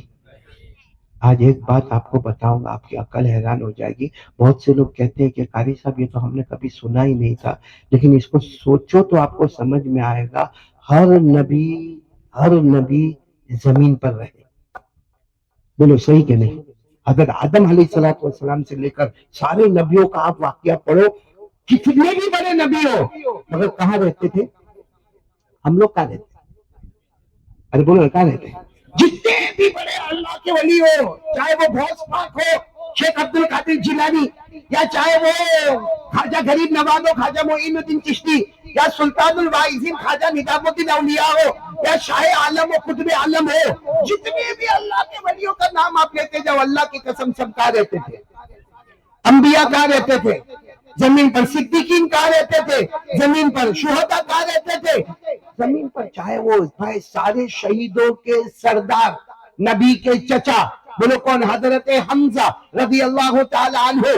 آج ایک بات آپ کو بتاؤں گا, آپ کی عقل حیران ہو جائے گی. بہت سے لوگ کہتے ہیں کہ قاری صاحب یہ تو ہم نے کبھی سنا ہی نہیں تھا, لیکن اس کو سوچو تو آپ کو سمجھ میں آئے گا. ہر نبی زمین پر رہے. بولو صحیح کہ نہیں؟ اگر آدم علیہ السلام سے لے کر سارے نبیوں کا آپ واقعہ پڑھو, کتنے بھی بڑے نبی ہو مگر کہاں رہتے تھے؟ ہم لوگ کہاں رہتے؟ ارے بولو کہاں رہتے؟ جتنے بھی بڑے اللہ کے ولی ہو, چاہے وہ غوث پاک ہو شیخ عبد القادر جیلانی, یا چاہے وہ خواجہ غریب نواز ہو خواجہ معین الدین چشتی, یا سلطان الواعظین خواجہ نظام الدین اولیاء ہو, یا شاہ عالم و قطب عالم ہو، جتنے بھی اللہ کے ولیوں کا نام آپ لیتے جاؤ، اللہ کی قسم سب کہاں رہتے تھے؟ انبیاء کہاں رہتے تھے؟ زمین پر. صدیقین کہاں رہتے تھے؟ زمین پر. شہداء کہاں رہتے تھے؟ زمین پر. چاہے وہ سارے شہیدوں کے سردار، نبی کے چچا، بولو کون؟ حضرت حمزہ رضی اللہ تعالی عنہ.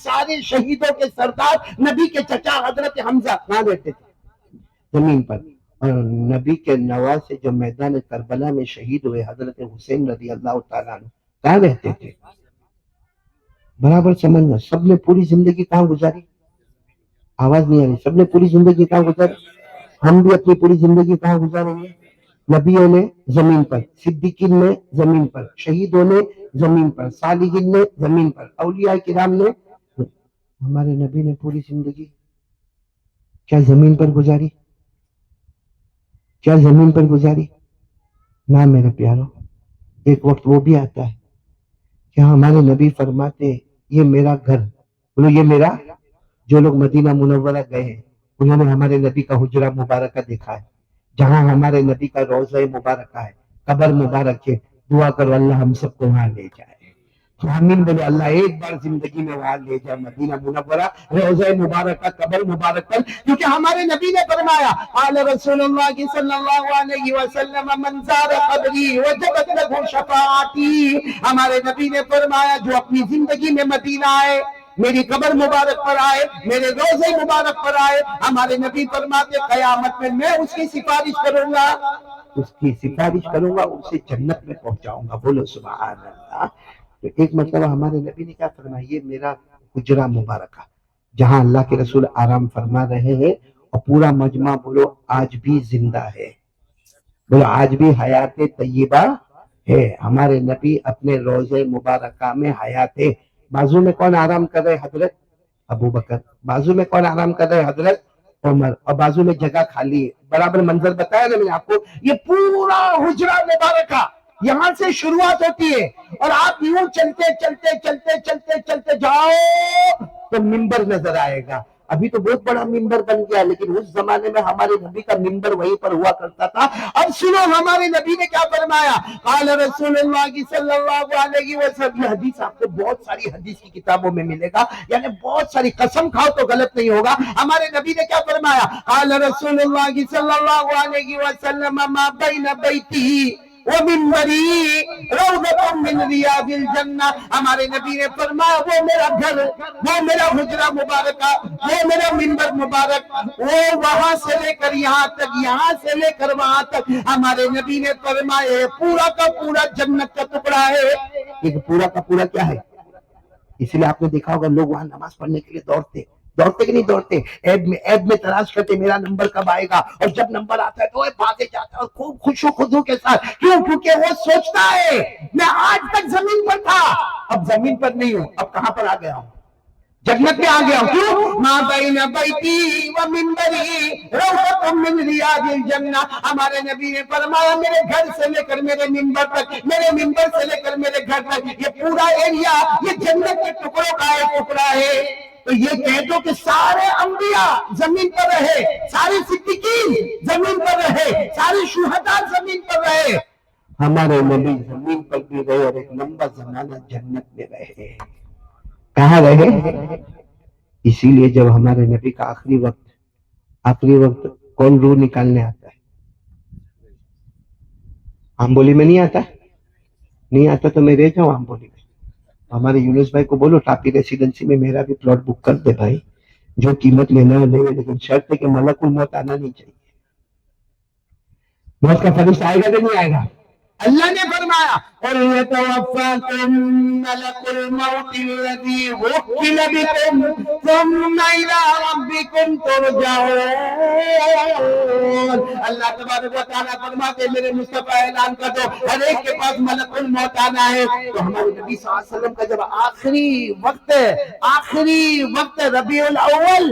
سارے شہیدوں کے سردار، نبی کے چچا حضرت حمزہ کہاں رہتے تھے؟ زمین پر. اور نبی کے نواسے جو میدان کربلا میں شہید ہوئے، حضرت حسین رضی اللہ تعالیٰ عنہ، کہاں رہتے تھے؟ برابر سمجھنا. سب نے پوری زندگی کہاں گزاری؟ آواز نہیں آ رہی. سب نے پوری زندگی کہاں گزاری؟ ہم بھی اپنی پوری زندگی کہاں گزاریں گے؟ نبیوں نے زمین پر، صدیقین نے زمین پر، شہیدوں نے زمین پر، صالحین نے زمین پر، اولیاء کرام نے. ہمارے نبی نے پوری زندگی کیا زمین پر گزاری؟ کیا زمین پر گزاری؟ نہ میرے پیارو. ایک وقت وہ بھی آتا ہے کہ ہمارے نبی فرماتے یہ میرا گھر. بولو یہ میرا. جو لوگ مدینہ منورہ گئے ہیں انہوں نے ہمارے نبی کا حجرہ مبارکہ دیکھا ہے، جہاں ہمارے نبی کا روضہ مبارکہ ہے، قبر مبارک ہے. دعا کرو اللہ ہم سب کو وہاں لے جائے. آمین بولو. اللہ ایک بار زندگی میں وہاں لے جائے، مدینہ منورہ، روضہ مبارکہ، قبر مبارک. کیونکہ ہمارے نبی نے فرمایا قال رسول اللہ صلی اللہ علیہ وسلم من زار قبری وجبت له شفاعتی. ہمارے نبی نے فرمایا جو اپنی زندگی میں مدینہ آئے، میری قبر مبارک پر آئے، میرے روضہ مبارک پر آئے، ہمارے نبی فرماتے قیامت میں اس کی سفارش کروں گا، اس کی سفارش کروں گا، اسے جنت میں پہنچاؤں گا. بولو سبحان اللہ. تو ایک مرتبہ ہمارے نبی نے کیا فرمایا؟ یہ میرا حجرہ مبارکہ جہاں اللہ کے رسول آرام فرما رہے ہیں، اور پورا مجمع بولو آج بھی زندہ ہے. بولو آج بھی حیات طیبہ ہے. ہمارے نبی اپنے روضہ مبارکہ میں حیات ہے. بازو میں کون آرام کر رہے؟ حضرت ابو بکر. بازو میں کون آرام کر رہے؟ حضرت عمر. اور بازو میں جگہ خالی ہے. برابر منظر بتایا نا میں نے آپ کو. یہ پورا حجرہ مبارکہ یہاں سے شروعات ہوتی ہے، اور آپ یوں چلتے چلتے چلتے چلتے چلتے جاؤ تو منبر نظر آئے گا. ابھی تو بہت بڑا منبر بن گیا، لیکن اس زمانے میں ہمارے نبی کا منبر وہیں پر ہوا کرتا تھا. اب سنو ہمارے نبی نے کیا فرمایا. قال رسول اللہ صلی اللہ علیہ وسلم. یہ حدیث آپ کو بہت ساری حدیث کی کتابوں میں ملے گا، یعنی بہت ساری. قسم کھاؤ تو غلط نہیں ہوگا. ہمارے نبی نے کیا فرمایا. قال رسول اللہ صلی اللہ علیہ وسلم ما بین بیتی ومنبری روضۃ من ریاض الجنہ. ہمارے نبی نے فرمایا وہ میرا گھر، وہ میرا حجرہ مبارکہ، وہ میرا منبر مبارک، وہ وہاں سے لے کر یہاں تک، یہاں سے لے کر وہاں تک. ہمارے نبی نے فرمایا پورا کا پورا جنت کا ٹکڑا ہے. یہ پورا کا پورا کیا ہے؟ اس لیے آپ نے دیکھا ہوگا لوگ وہاں نماز پڑھنے کے لیے دوڑتے کہ نہیں دوڑتے؟ عید میں تلاش کرتے میرا نمبر کب آئے گا، اور جب نمبر آتا ہے تو وہ بھاگے جاتا ہے اور خوب خوش و خضوع کے ساتھ. کیوں؟ کیونکہ وہ سوچتا ہے میں آج تک زمین پر تھا، اب زمین پر نہیں ہوں، اب کہاں پر آ گیا ہوں؟ جنت میں آ گیا ہوں. کیوں؟ ما بین بیتی و منبری روضۃ من ریاض الجنہ. ہمارے نبی نے فرمایا میرے گھر سے لے کر میرے منبر تک، میرے منبر سے لے کر میرے گھر تک، یہ پورا ایریا یہ جنت کے ٹکڑوں کا ایک ٹکڑا ہے. تو یہ کہہ دو کہ سارے انبیاء زمین پر رہے، سارے صدیقین زمین پر رہے، سارے شہداء زمین پر رہے، ہمارے نبی زمین پر بھی رہے اور ایک لمبا زمانہ جنت میں رہے. کہاں رہے؟ اسی لیے جب ہمارے نبی کا آخری وقت کون روح نکالنے آتا ہے؟ ہم بولی میں نہیں آتا؟ نہیں آتا تو میں رہ جاؤں ہم بولی میں. ہمارے یونس بھائی کو بولو ٹاپی ریسیڈنسی میں میرا بھی پلاٹ بک کر دے بھائی، جو قیمت لینا ہے لے، لیکن شرط ہے کہ ملک الموت آنا نہیں چاہیے. موت کا فرشتہ آئے گا کہ نہیں آئے گا؟ اللہ نے فرمایا اور يتوفاكم ملك الموت الذي وكل بكم ثم الى ربكم ترجعون. اللہ تبارک و تعالیٰ فرماتے میرے مصطفیٰ اعلان کر دو ہر ایک کے پاس ملک الموت آنا ہے. تو ہمارے نبی صلی اللہ علیہ وسلم کا جب آخری وقت ربیع الاول،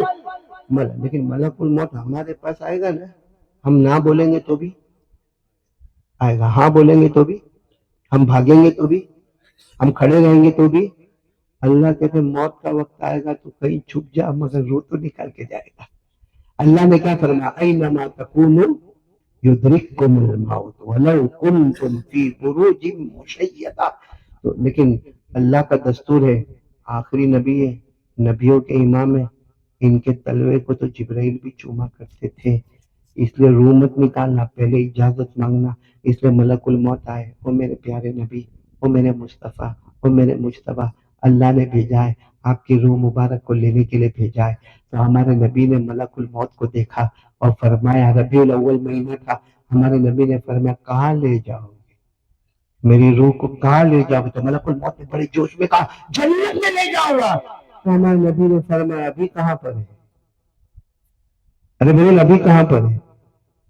لیکن ملک الموت ہمارے پاس آئے گا نا، ہم نہ بولیں گے تو بھی آئے گا، ہاں بولیں گے تو بھی، ہم بھاگیں گے تو بھی، ہم کھڑے رہیں گے تو بھی. اللہ کہتے موت کا وقت آئے گا تو کہیں چھپ جا مگر روح تو نکال کے جائے گا. اللہ نے کیا فرمایا؟ اینما تکونوا یدرککم الموت ولو کنتم فی بروج مشیدہ. تو لیکن اللہ کا دستور ہے، آخری نبی ہے، نبیوں کے امام ہے، ان کے تلوے کو تو جبرائیل بھی چوما کرتے تھے، اس لیے روح مت نکالنا، پہلے اجازت مانگنا. اس لیے ملک الموت آئے، وہ میرے پیارے نبی، وہ میرے مصطفیٰ، وہ میرے مجتبیٰ، اللہ نے بھیجا ہے، آپ کی روح مبارک کو لینے کے لیے بھیجا ہے. تو ہمارے نبی نے ملک الموت کو دیکھا اور فرمایا، ربیع الاول مہینہ تھا، ہمارے نبی نے فرمایا کہاں لے جاؤ گے میری روح کو؟ کہاں لے جاؤ گے؟ تو ملک الموت نے بڑے جوش میں کہا جنت میں لے جاؤں گا. تو ہمارے نبی نے فرمایا ابھی کہاں پر ہے؟ ارے بولے ابھی کہاں پر ہے؟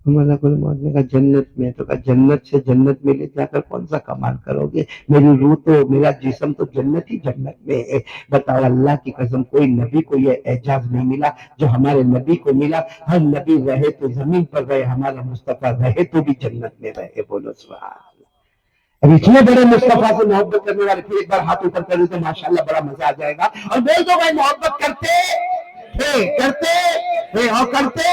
ملک الموت نے کہا جنت میں. تو کہا جنت سے جنت میں لے جا کر کون سا کمال کرو گے؟ میری روح تو، میرا جسم تو جنت ہی جنت میں ہے. بتاؤ، اللہ کی قسم کوئی نبی کو یہ اعجاز نہیں ملا جو ہمارے نبی کو ملا. ہر نبی رہے تو زمین پر رہے، ہمارا مصطفیٰ رہے تو بھی جنت میں رہے. بولو سبحان اللہ. اب اتنے بڑے مصطفیٰ سے محبت کرنے والے پھر ایک بار ہاتھ اوپر کر تو ماشاءاللہ بڑا مزہ آ جائے گا. اور بول دو بھائی محبت کرتے اور کرتے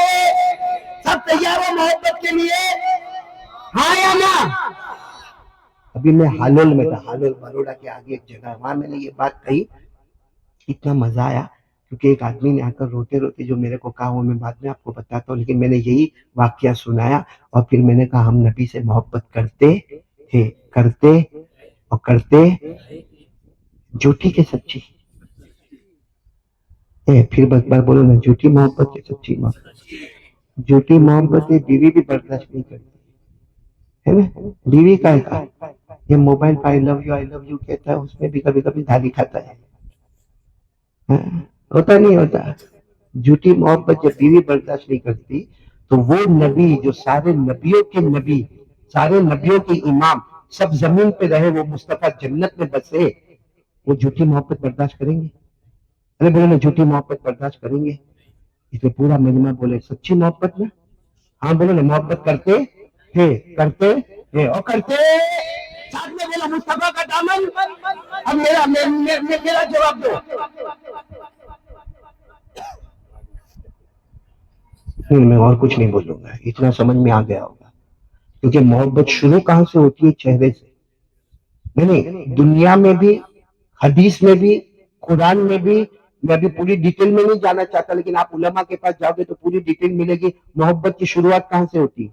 سب تیار ہو محبت کے لیے؟ ہاں یا نا؟ ابھی میں ہالول میں تھا، ہالول بروڑا کے آگے ایک جگہ ہے، وہاں میں نے یہ بات کہی، اتنا مزہ آیا کیونکہ ایک آدمی نے آ کر روتے روتے جو میرے کو کہا وہ میں بعد میں آپ کو بتاتا ہوں، لیکن میں نے یہی واقعہ سنایا اور پھر میں نے کہا ہم نبی سے محبت کرتے تھے، کرتے اور کرتے. جھوٹی کے سچی، پھر ایک بار بولو نا، جھوٹی محبت کے سچی محبت. جھوٹی محبت بیوی بھی برداشت نہیں کرتی ہے نا. بیوی کا یہ موبائل پہ آئی لو یو کہتا ہے، اس میں بھی کبھی کبھی گالی کھاتا ہے. ہوتا نہیں ہوتا؟ جھوٹی محبت جب بیوی برداشت نہیں کرتی تو وہ نبی جو سارے نبیوں کے نبی، سارے نبیوں کے امام، سب زمین پہ رہے، وہ مصطفیٰ جنت میں بسے، وہ جھوٹی محبت برداشت کریں گے؟ ارے بولے نا، جھوٹی محبت برداشت کریں گے؟ اس لیے پورا مجمع بولے سچی محبت میں. ہاں بولو نا، محبت کرتے تھے اور کرتے. ساتھ میں بولا مصطفیٰ کا دامن. اب میرا جواب دو. میں اور کچھ نہیں بولوں گا، اتنا سمجھ میں آ گیا ہوگا. کیونکہ محبت شروع کہاں سے ہوتی ہے؟ چہرے سے. نہیں، دنیا میں بھی، حدیث میں بھی، قرآن میں بھی. میں ابھی پوری ڈیٹیل میں نہیں جانا چاہتا، لیکن آپ علماء کے پاس جاؤ گے تو پوری ڈیٹیل ملے گی. محبت کی شروعات کہاں سے ہوتی ہے؟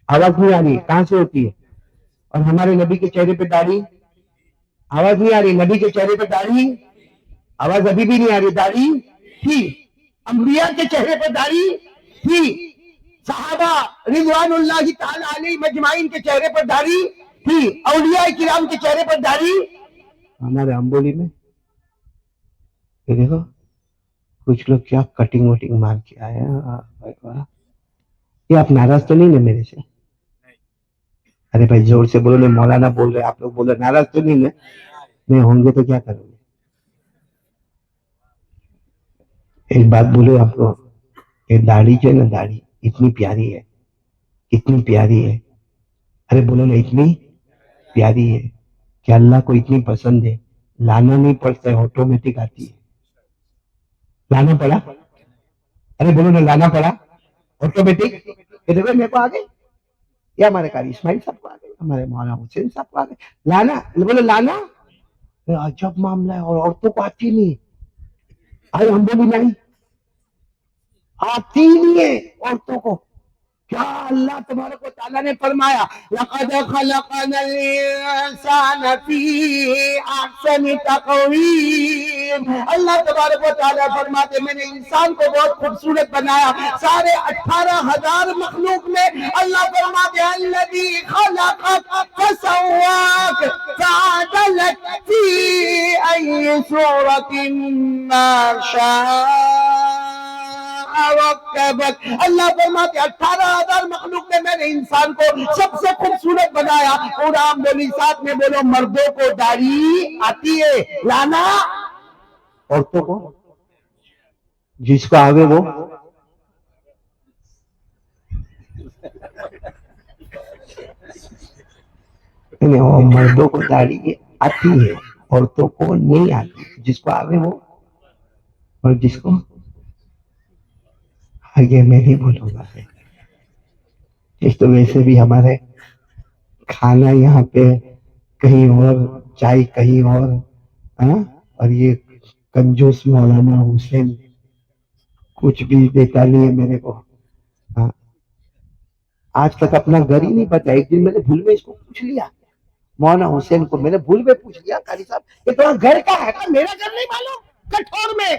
آواز نہیں آ رہی؟ کہاں سے ہوتی ہے؟ اور ہمارے نبی کے چہرے پہ داڑھی، آواز نہیں آ رہی؟ نبی کے چہرے پہ داڑھی، آواز ابھی بھی نہیں آ رہی؟ داڑھی تھی. انبیاء کے چہرے پر داڑھی تھی. صحابہ رضوان اللہ تعالی علیہ مجمعین کے چہرے پر داڑھی تھی. اولیاء کرام کے چہرے پر داڑھی. ہمارے امبولی میں یہ دیکھو کچھ لوگ کیا کٹنگ وٹنگ مار کے آئے ہیں. یہ آپ ناراض تو نہیں نا میرے سے؟ ارے بھائی زور سے بولو نا، مولانا بول رہے، آپ لوگ بول رہے، ناراض تو نہیں نا؟ نہیں ہوں گے تو کیا کرو گے؟ ایک بات بولو آپ کو، یہ داڑھی جو ہے نا، داڑھی اتنی پیاری ہے، اتنی پیاری ہے. ارے بولو نا، اتنی پیاری ہے کہ اللہ کو اتنی پسند ہے، لانا نہیں پڑتا ہے، آٹومیٹک آتی ہے. لانا پڑا؟ ارے بولو نا، لانا پڑا آٹومیٹک. دیکھو میرے کو آ گئی، یا ہمارے قاری اسماعیل صاحب کو آ گئی، ہمارے مولانا حسین صاحب کو آ گئی. لانا بولو، لانا عجب معاملہ ہے. اور عورتوں کو آتی نہیں. ارے ہم بھی نہیں آتی نہیں ہے عورتوں کو. کیا اللہ تبارک و تعالیٰ نے فرمایا، لَقَدْ خَلَقْنَا الْإِنسَانَ فِي أَحْسَنِ تَقْوِيمٍ. اللہ تبارک و تعالیٰ فرماتے میں نے انسان کو بہت خوبصورت بنایا. سارے 18,000 مخلوق میں اللہ فرماتے ہیں الذی خلقک فسواک فعدلک فی ای صورت ما شاء. اللہ فرماتے 18,000 مخلوق میں نے انسان کو سب سے خوبصورت بنایا. قرآن بولی، ساتھ میں بولو، مردوں کو داڑھی آتی ہے لانا، عورتوں کو جس کو آگے وہ مردوں کو داڑھی آتی ہے، عورتوں کو نہیں آتی. جس کو آگے وہ، اور جس کو یہ میں نہیں بولوں گا، ایک تو ویسے بھی ہمارے کھانا یہاں پہ کہیں اور، چائے کہیں اور، ہاں، اور یہ کنجوس مولانا حسین کچھ بھی دیتا نہیں ہے میرے کو، ہاں، آج تک اپنا گھر ہی نہیں پتا۔ ایک دن میں نے بھول میں اس کو پوچھ لیا، مولانا حسین کو میں نے بھول میں پوچھ لیا، قاری صاحب یہ تمہارا گھر کہاں ہے؟ کہا میرا گھر نہیں معلوم، کٹھور میں۔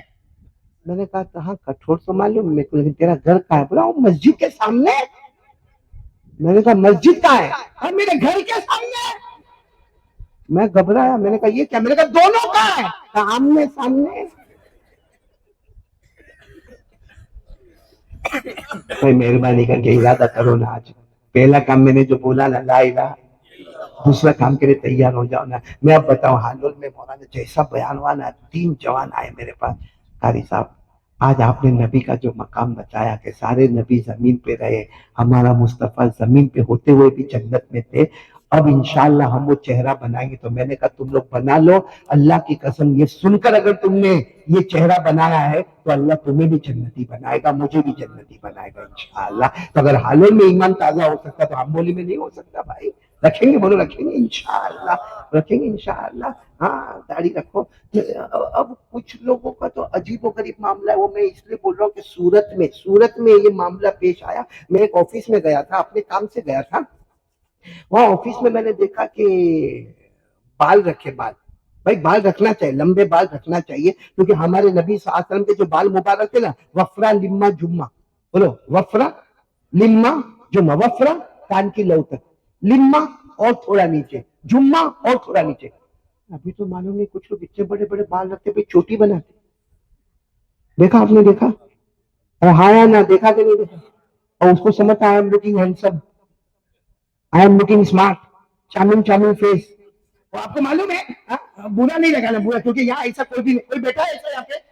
میں نے کہا کہاں کٹھور تو معلوم میرے کو، لیکن تیرا گھر کہاں ہے؟ بولا وہ مسجد کے سامنے۔ میں نے کہا مسجد کہاں ہے؟ اور میرے گھر کے سامنے۔ میں گھبرایا، میں نے کہا یہ کیا؟ میں نے کہا دونوں کہاں ہے؟ کہا آمنے سامنے۔ کوئی مہربانی کر کے ارادہ کرو نا، آج پہلا کام میں نے جو بولا نا لا الہ، دوسرا کام کے لیے تیار ہو جاؤ نا۔ میں اب بتاؤں حالول میں مولانا جیسا بیان ہوا نا، 3 جوان آئے میرے پاس، قاری صاحب آج آپ نے نبی کا جو مقام بتایا کہ سارے نبی زمین پہ رہے، ہمارا مصطفیٰ زمین پہ ہوتے ہوئے بھی جنت میں تھے، اب انشاءاللہ ہم وہ چہرہ بنائیں گے۔ تو میں نے کہا تم لوگ بنا لو، اللہ کی قسم یہ سن کر اگر تم نے یہ چہرہ بنایا ہے تو اللہ تمہیں بھی جنتی بنائے گا، مجھے بھی جنتی بنائے گا انشاءاللہ۔ تو اگر حالول میں ایمان تازہ ہو سکتا تو ہم بولی میں نہیں ہو سکتا بھائی؟ رکھیں گے؟ بولو رکھیں گے انشاءاللہ، رکھیں گے انشاءاللہ، ہاں داڑھی رکھو۔ اب کچھ لوگوں کا تو عجیب و غریب معاملہ ہے، وہ میں اس لیے بول رہا ہوں کہ سورت میں یہ معاملہ پیش آیا۔ میں ایک آفس میں گیا تھا، اپنے کام سے گیا تھا، وہاں آفس میں نے دیکھا کہ بال رکھے، بال بھائی بال رکھنا چاہیے، لمبے بال رکھنا چاہیے، کیونکہ ہمارے نبی صلی اللہ علیہ وسلم کے جو بال مبارک تھے نا، وفرا لما جمعہ، بولو وفرا لما جمعہ، وفرا کان کی لو تک، لما اور تھوڑا نیچے، جمعہ اور تھوڑا نیچے۔ ابھی تو معلوم نہیں کچھ لوگ اتنے بڑے بڑے بال رکھتے پہ چوٹی بناتے، دیکھا آپ نے؟ دیکھا؟ ہاں یا نہ دیکھا کہ نہیں دیکھا؟ اور اس کو سمجھتا ہے I am looking handsome, I am looking smart, charming face. اور آپ کو معلوم ہے برا نہیں لگا نا، برا، کیونکہ یہاں ایسا کوئی بھی نہیں، کوئی بیٹا ہے ایسا یہاں پہ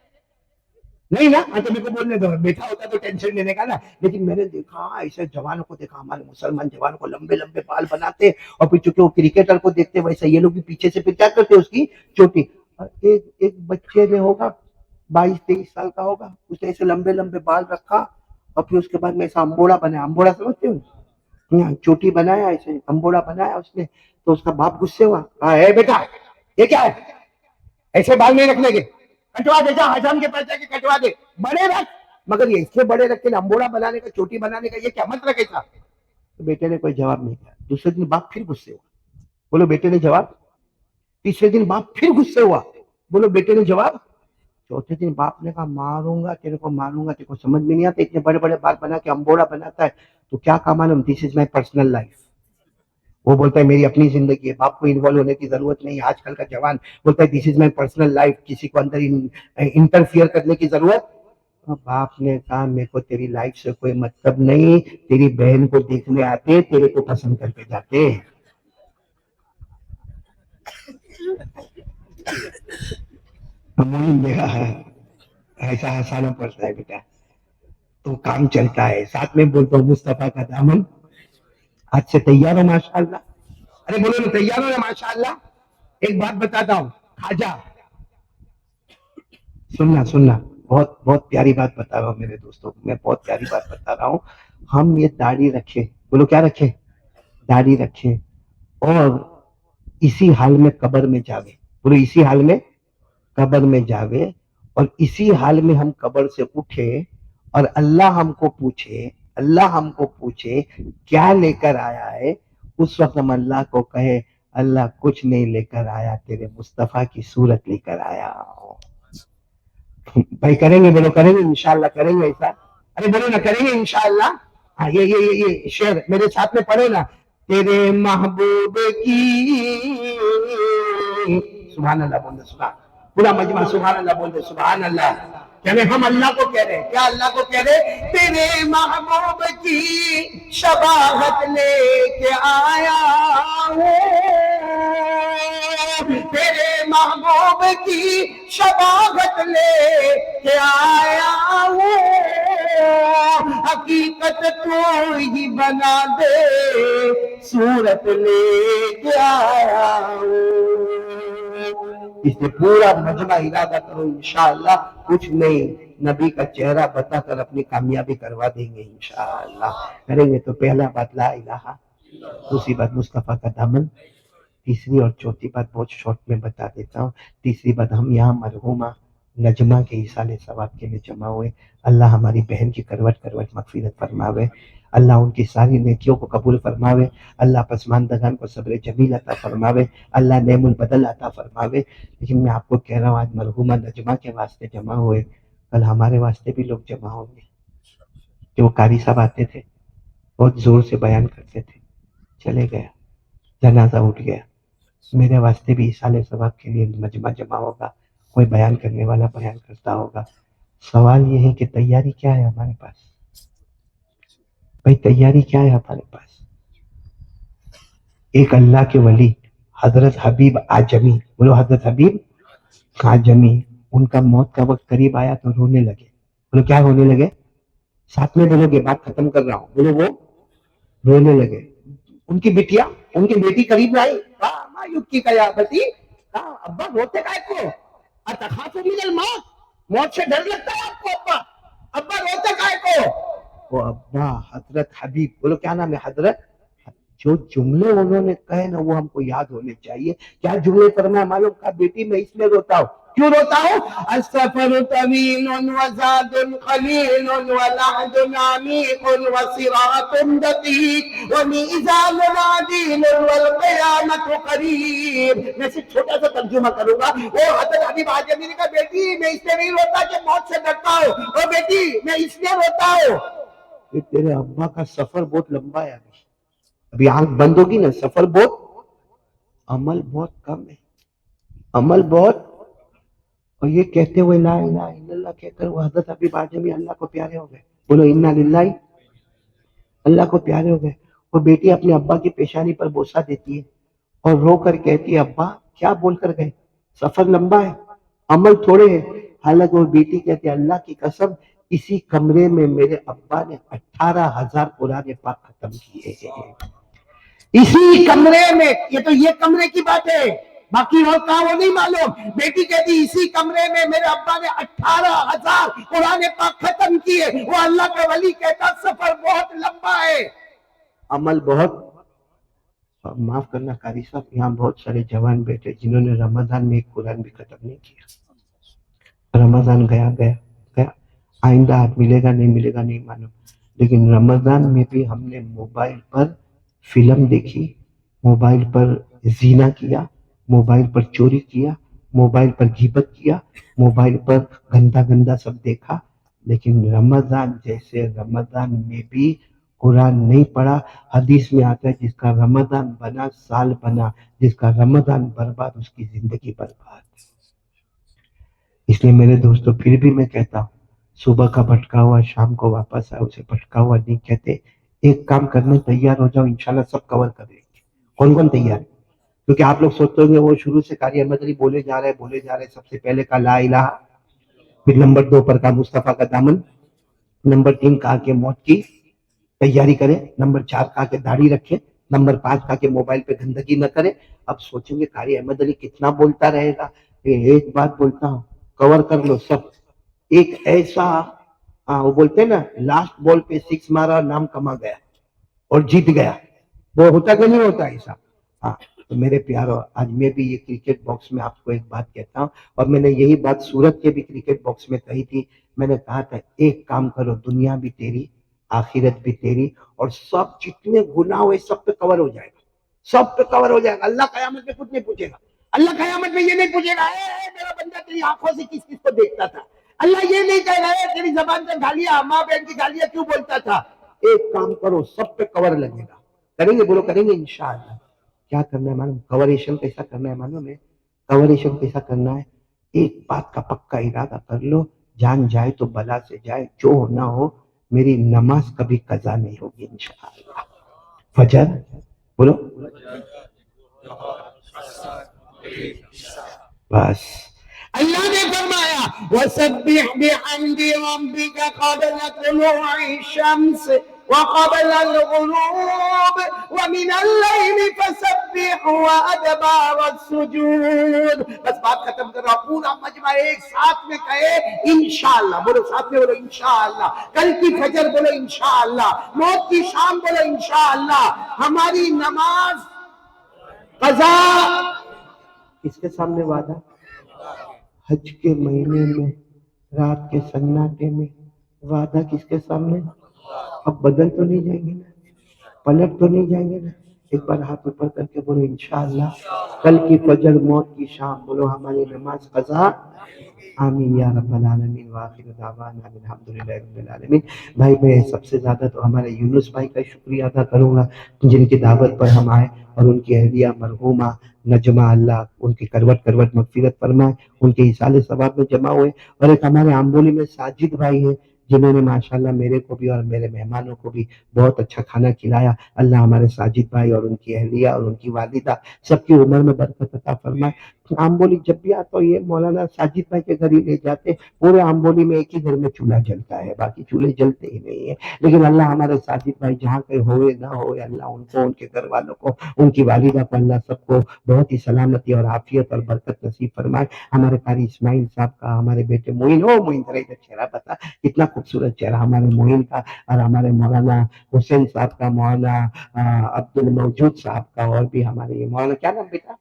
نہیں نا؟ تو میرے کو بولنے دو، بیٹا ہوتا تو ٹینشن لینے کا نا۔ لیکن میں نے دیکھا ایسے جوانوں کو، دیکھا ہمارے مسلمان جوانوں کو لمبے لمبے بال بناتے، اور پھر چونکہ وہ کرکٹر کو دیکھتے ویسا یہ لوگ بھی پیچھے سے پھر کیا کرتے اس کی چوٹی۔ اور ایک بچے نے ہوگا 22-23 سال کا ہوگا، اس نے ایسے لمبے لمبے بال رکھا، اور پھر اس کے بعد میں ایسا امبوڑا بنایا، امبوڑا سمجھتے ہو؟ چوٹی بنایا، ایسے امبوڑا بنایا اس نے۔ تو اس کا باپ غصے ہوا، کہا اے بیٹا یہ کیا ہے، ایسے بال نہیں رکھنے کے، کٹوا دے، جا حجام کے پاس جا کے کٹوا دے، بڑے رکھ۔ مگر یہ اس سے بڑے رکھ کے امبوڑا بنانے کا، چوٹی بنانے کا، یہ کیا مت رکھے تھا؟ تو بیٹے نے کوئی جواب نہیں دیا۔ دوسرے دن باپ پھر غصے ہوا، بولو بیٹے نے جواب؟ تیسرے دن باپ پھر غصے ہوا، بولو بیٹے نے جواب؟ چوتھے دن باپ نے کہا ماروں گا تیرے کو، ماروں گا تیرے کو، سمجھ میں نہیں آتا اتنے بڑے بڑے بال بنا کے امبوڑا بناتا ہے تو کیا کام معلوم، دس از مائی پرسنل لائف۔ وہ بولتا ہے میری اپنی زندگی ہے، باپ کو انوالو ہونے کی ضرورت نہیں۔ آج کل کا جوان بولتا ہے دس از مائی پرسنل لائف، کسی کو اندر انٹرفیئر کرنے کی ضرورت۔ باپ نے کہا میرے کو تیری لائف سے کوئی مطلب نہیں، تیری بہن کو دیکھنے آتے، تیرے کو پسند کر کے جاتے۔ دیکھا ہے ایسا ہنسانا پڑتا ہے بیٹا، تو کام چلتا ہے۔ ساتھ میں بولتا ہوں مصطفیٰ کا دامن، آج سے تیار ہو ماشاءاللہ؟ ارے بولو نا تیار ہو نا ماشاءاللہ؟ ایک بات بتاتا ہوں خواجہ، سننا بہت بہت پیاری بات بتا رہا ہوں میرے دوستوں کو، میں بہت پیاری بات بتا رہا ہوں۔ ہم یہ داڑھی رکھیں، بولو کیا رکھیں؟ داڑھی رکھیں، اور اسی حال میں قبر میں جاوے، بولو اسی حال میں قبر میں جاوے، اور اسی حال میں ہم قبر سے اٹھے، اور اللہ ہم کو پوچھے کیا لے کر آیا ہے، اس وقت ہم اللہ کو کہے اللہ کچھ نہیں لے کر آیا، تیرے مصطفیٰ کی صورت لے کر آیا ہوں۔ بھائی کریں گے؟ بولو کریں گے انشاءاللہ، کریں گے ایسا؟ ارے بولو نا کریں گے انشاءاللہ؟ ہاں یہ شعر میرے ساتھ میں پڑھو نا، تیرے محبوب کی، سبحان اللہ بول دے، سبحان، پورا مجمع سبحان اللہ بول دے، سبحان اللہ۔ یعنی ہم اللہ کو کہہ رہے ہیں، کیا اللہ کو کہہ رہے؟ تیرے محبوب کی شباہت لے کے آیا ہوں، تیرے محبوب کی شباہت لے کے آیا ہوں، حقیقت تو ہی بنا دے، صورت لے کے آیا ہوں، اس لیے پورا مجمع ارادہ کرو انشاءاللہ کچھ نہیں نبی کا چہرہ بتا کر اپنی کامیابی کروا دیں گے انشاءاللہ. کریں گے تو پہلا بات لا الہ، دوسری بات مصطفیٰ کا دامن، تیسری اور چوتھی بات بہت شارٹ میں بتا دیتا ہوں. تیسری بات ہم یہاں مرحومہ نجمہ کے ایصال ثواب کے لیے جمع ہوئے. اللہ ہماری بہن کی کروٹ کروٹ مغفرت فرماوے، اللہ ان کی ساری نیکیوں کو قبول فرماوے، اللہ پسماندگان کو صبر جمیل عطا فرماوے، اللہ نعم البدل عطا فرماوے. لیکن میں آپ کو کہہ رہا ہوں آج مرحومہ نجمہ کے واسطے جمع ہوئے، کل ہمارے واسطے بھی لوگ جمع ہوں گے. کہ وہ قاری صاحب آتے تھے، بہت زور سے بیان کرتے تھے، چلے گیا، جنازہ اٹھ گیا. میرے واسطے بھی ایصال ثواب کے لیے مجمع جمع ہوگا، کوئی بیان کرنے والا بیان کرتا ہوگا. سوال یہ ہے کہ تیاری کیا ہے ہمارے پاس؟ بھائی تیاری کیا ہے ہمارے پاس؟ ایک اللہ کے ولی حضرت حبیب اعجمی، بولو حضرت حبیب اعجمی، ان کا موت کا وقت قریب آیا تو رونے لگے. بولو کیا ہونے لگے؟ ساتھ میں بولو گے، بات ختم کر رہا ہوں. بولو وہ رونے لگے. ان کی بیٹیا، ان کی بیٹی قریب آئی، ماں یبکی کا یا بتی، ابا روتے کائے کو؟ اتخافوا من الموت، موت سے ڈر لگتا ہے آپ کو ابا؟ ابا روتے کائے کو؟ وہ ابا حضرت حبیب، بولو کیا نام ہے؟ حضرت. جو جملے انہوں نے کہے نا وہ ہم کو یاد ہونے چاہیے. کیا جملے فرمایا معلوم؟ کا بیٹی میں اس لیے روتا ہوں. کیوں روتا ہوں؟ السفر طویل وزاد قلیل ولعد عمیق وصراط دقیق ومیزان عدیل والقیامت قریب. میں صرف چھوٹا سا ترجمہ کروں گا. وہ حضرت حبیب اعجمی نے کہا بیٹی میں اس لیے نہیں روتا کہ موت سے ڈرتا ہوں، اور بیٹی میں اس لیے روتا ہوں کہ تیرے ابا کا سفر بہت لمبا ہے. ابھی آنکھ بند ہوگی نا، سفر بہت، عمل بہت کم ہے، عمل بہت. اور یہ کہتے ہوئے لا الہ الا اللہ کہہ کر وہ حضرت حبیب اعجمی اللہ کو پیارے ہو گئے. بولو انا للہ، اللہ کو پیارے ہو گئے. وہ بیٹی اپنے ابا کی پیشانی پر بوسہ دیتی ہے اور رو کر کہتی ہے ابا کیا بول کر گئے؟ سفر لمبا ہے، عمل تھوڑے ہیں. حالانکہ وہ بیٹی کہتی ہے اللہ کی قسم اسی کمرے میں میرے ابا نے 18,000 قرآن پاک ختم کیے ہیں. اسی کمرے میں، یہ کمرے کی بات ہے، باقی اور کہاں وہ نہیں معلوم. بیٹی کہتی اسی کمرے میں میرے ابا نے 18,000 قرآن پاک ختم کیے. وہ اللہ کا ولی کہتا سفر بہت لمبا ہے، عمل بہت. معاف کرنا قاری صاحب، یہاں بہت سارے جوان بیٹھے جنہوں نے رمضان میں ایک قرآن بھی ختم نہیں کیا. رمضان گیا گیا گیا، آئندہ ہاتھ ملے گا نہیں ملے گا نہیں معلوم. لیکن رمضان میں بھی ہم نے موبائل پر فلم دیکھی، موبائل پر زنا کیا، موبائل پر چوری کیا، موبائل پر غیبت کیا، موبائل پر گندا گندا سب دیکھا. لیکن رمضان جیسے رمضان میں بھی قرآن نہیں پڑھا. حدیث میں آتا ہے جس کا رمضان بنا سال بنا، جس کا رمضان برباد اس کی زندگی برباد. اس لیے میرے دوستو پھر بھی میں کہتا ہوں صبح کا بھٹکا ہوا شام کو واپس آئے، اسے بھٹکا ہوا نہیں کہتے. ایک کام کرنے تیار ہو جاؤ، انشاءاللہ سب کور کر لیں گے. کون کون تیار ہے؟ کیونکہ آپ لوگ سوچتے ہوں گے وہ شروع سے قاری احمد علی بولے جا رہے. سب سے پہلے کا لا الہ، پھر نمبر 2 پر کا مصطفیٰ کا دامن، نمبر 3 کہا کہ موت کی تیاری کرے، نمبر 4 کہا کہ داڑھی رکھے، نمبر 5 کہا کہ موبائل پہ گندگی نہ کرے. اب سوچیں گے قاری احمد علی کتنا بولتا رہے گا. ایک بات بولتا ہوں، کور کر لو سب. ایک ایسا وہ بولتے ہیں نا لاسٹ بال پہ 6 مارا اور نام کما گیا اور جیت گیا، وہ ہوتا کہ نہیں ہوتا ایسا؟ ہاں. تو میرے پیارو آج میں بھی یہ کرکٹ باکس میں آپ کو ایک بات کہتا ہوں، اور میں نے یہی بات سورت کے بھی کرکٹ باکس میں کہی تھی. میں نے کہا تھا ایک کام کرو، دنیا بھی تیری آخرت بھی تیری، اور سب جتنے گناہ ہوئے سب پہ کور ہو جائے گا، سب پہ کور ہو جائے گا. اللہ قیامت میں کچھ نہیں پوچھے گا. اللہ قیامت میں یہ نہیں پوچھے گا اے میرا بندہ تیری آنکھوں سے کس کس کو دیکھتا تھا. اللہ یہ نہیں کہے گا اے تیری زبان سے گالیاں، ماں بہن کی گالیاں کیوں بولتا تھا. ایک کام کرو، سب پہ کور لگے گا. کریں گے؟ بولو کریں گے انشاءاللہ. کیا کرنا ہے معلوم؟ کوریشن کیسا کرنا ہے معلوم ہے؟ کوریشن کیسا کرنا ہے؟ ایک بات کا پکا ارادہ کر لو، جان جائے تو بلا سے جائے، جو ہونا ہو، میری نماز کبھی قضا نہیں ہوگی انشاءاللہ. فجر بولو، بس. اللہ نے فرمایا وَسَبِّحْ بِحَمْدِ رَبِّكَ قَبْلَ طُلُوعِ الشَّمْسِ وقبل الغروب ومن الليل فسبح وادبار السجود. بس بات ختم کر رہا ہوں. پورا مجمع ایک ساتھ میں کہے انشاءاللہ. بولو ساتھ میں، بولو انشاءاللہ. کل کی فجر بولو انشاءاللہ. موت کی شام بولو انشاءاللہ. ہماری نماز قضا کس کے سامنے وعدہ؟ حج کے مہینے میں رات کے سناٹے میں وعدہ کس کے سامنے؟ اب بدل تو نہیں جائیں گے نا، پلٹ تو نہیں جائیں گے نا. ایک بار ہاتھ اوپر کر کے بولو انشاءاللہ. کل کی فجر موت کی شام بولو ہماری نماز قضا. آمین یا رب العالمین. وآخر دعوانا الحمدللہ رب العالمین. بھائی میں سب سے زیادہ تو ہمارے یونس بھائی کا شکریہ ادا کروں گا جن کی دعوت پر ہم آئے، اور ان کی اہلیہ مرحومہ نجمہ، اللہ ان کی کروٹ کروٹ مغفرت فرمائے، ان کے اصال ثواب میں جمع ہوئے. اور ایک ہمارے آمبولی میں ساجد بھائی ہیں جنہوں نے ماشاءاللہ میرے کو بھی اور میرے مہمانوں کو بھی بہت اچھا کھانا کھلایا. اللہ ہمارے ساجد بھائی اور ان کی اہلیہ اور ان کی والدہ سب کی عمر میں برکت عطا فرمائے. آمبولی جب بھی آتا ہوں یہ مولانا ساجد بھائی کے گھر ہی لے جاتے. پورے آمبولی میں ایک ہی گھر میں چولہا جلتا ہے، باقی چولہے جلتے ہی نہیں ہیں. لیکن اللہ ہمارے ساجد بھائی جہاں کہیں ہوئے نہ ہوئے، اللہ ان کو، ان کے گھر والوں کو، ان کی والدہ کو، اللہ سب کو بہت ہی سلامتی اور عافیت اور برکت نصیب فرمائے. ہمارے قاری اسماعیل صاحب کا، ہمارے بیٹے معین، معین ذرا ادھر چہرہ بتا، کتنا خوبصورت چہرہ ہمارے معین کا، اور ہمارے مولانا حسین صاحب کا، مولانا عبد الموجود صاحب کا، اور بھی ہمارے یہ مولانا کیا نام بیٹا،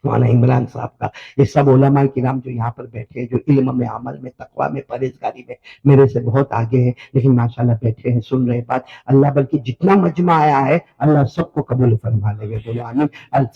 مولانا عمران صاحب کا. یہ سب علماء کرام جو یہاں پر بیٹھے ہیں، جو علم میں، عمل میں، تقویٰ میں، پرہیزگاری میں میرے سے بہت آگے ہیں، لیکن ماشاءاللہ بیٹھے ہیں، سن رہے بات. اللہ بلکہ جتنا مجمع آیا ہے اللہ سب کو قبول فرما لے گے. بولو آمین.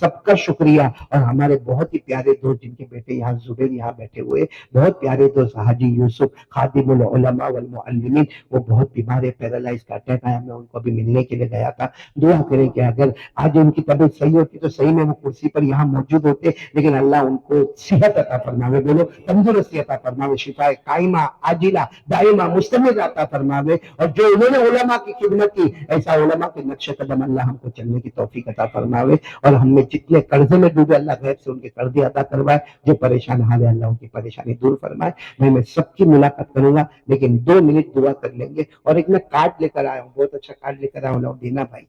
سب کا شکریہ. اور ہمارے بہت ہی پیارے دوست جن کے بیٹے یہاں زبیر یہاں بیٹھے ہوئے، بہت پیارے دوست حاجی یوسف خادم العلماء والمعلمین، وہ بہت بیمار ہے، پیرالائز کا اٹیک آیا. میں ان کو بھی ملنے کے لیے گیا تھا. دعا کریں کہ اگر آج ان کی طبیعت صحیح ہوتی تو صحیح میں وہ کرسی پر یہاں موجود ہوتے، لیکن اللہ ان کو صحت عطا فرماوے. بولو تندرستی عطا فرماوے، شفا قائمہ عاجلہ دائمہ مستمر عطا فرماوے. اور جو انہوں نے علماء کی خدمت کی، ایسا علماء کے نقش قدم اللہ ہم کو چلنے کی توفیق عطا فرماوے. اور ہم میں جتنے قرضے میں ڈوبے اللہ غیب سے ان کے قرضے عطا کروائے. جو پریشان حال ہے اللہ ان کی پریشانی دور فرمائے. میں سب کی ملاقات کروں گا، لیکن 2 منٹ دعا کر لیں گے. اور ایک میں کارڈ لے کر آیا ہوں، بہت اچھا کارڈ لے کر آیا ہوں، دینا بھائی.